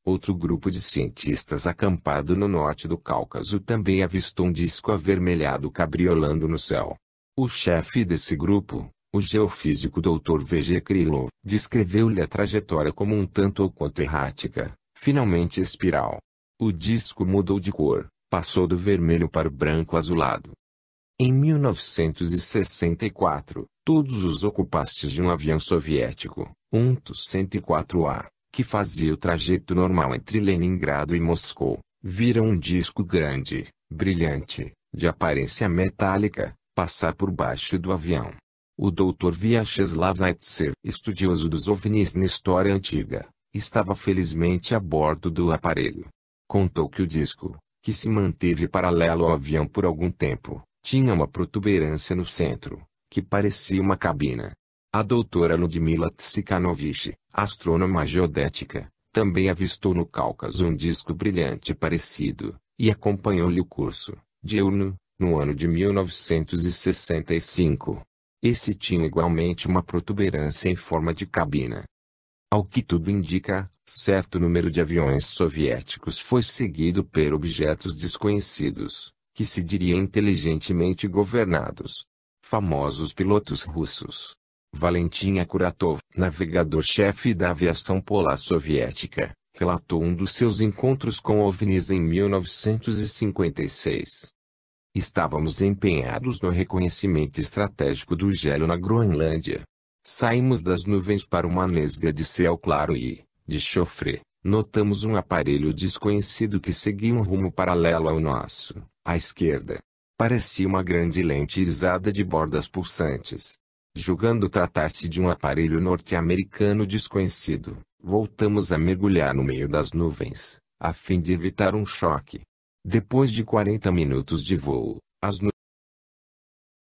Outro grupo de cientistas acampado no norte do Cáucaso também avistou um disco avermelhado cabriolando no céu. O chefe desse grupo, o geofísico Dr. V.G. Krylov, descreveu-lhe a trajetória como um tanto ou quanto errática, finalmente espiral. O disco mudou de cor, passou do vermelho para o branco azulado. Em 1964, todos os ocupantes de um avião soviético, um Tu-104A, que fazia o trajeto normal entre Leningrado e Moscou, viram um disco grande, brilhante, de aparência metálica, passar por baixo do avião. O Dr. Vyacheslav Zaitsev, estudioso dos OVNIs na história antiga, estava felizmente a bordo do aparelho. Contou que o disco, que se manteve paralelo ao avião por algum tempo, tinha uma protuberância no centro, que parecia uma cabina. A doutora Ludmila Tsikhanovich, astrônoma geodética, também avistou no Cáucaso um disco brilhante parecido, e acompanhou-lhe o curso, diurno, no ano de 1965. Esse tinha igualmente uma protuberância em forma de cabina. Ao que tudo indica, certo número de aviões soviéticos foi seguido por objetos desconhecidos, que se diria inteligentemente governados. Famosos pilotos russos. Valentin Akuratov, navegador-chefe da aviação polar soviética, relatou um dos seus encontros com OVNIs em 1956. Estávamos empenhados no reconhecimento estratégico do gelo na Groenlândia. Saímos das nuvens para uma nesga de céu claro e, de chofre, notamos um aparelho desconhecido que seguia um rumo paralelo ao nosso, à esquerda. Parecia uma grande lente irisada de bordas pulsantes. Julgando tratar-se de um aparelho norte-americano desconhecido, voltamos a mergulhar no meio das nuvens, a fim de evitar um choque. Depois de 40 minutos de voo, as nuvens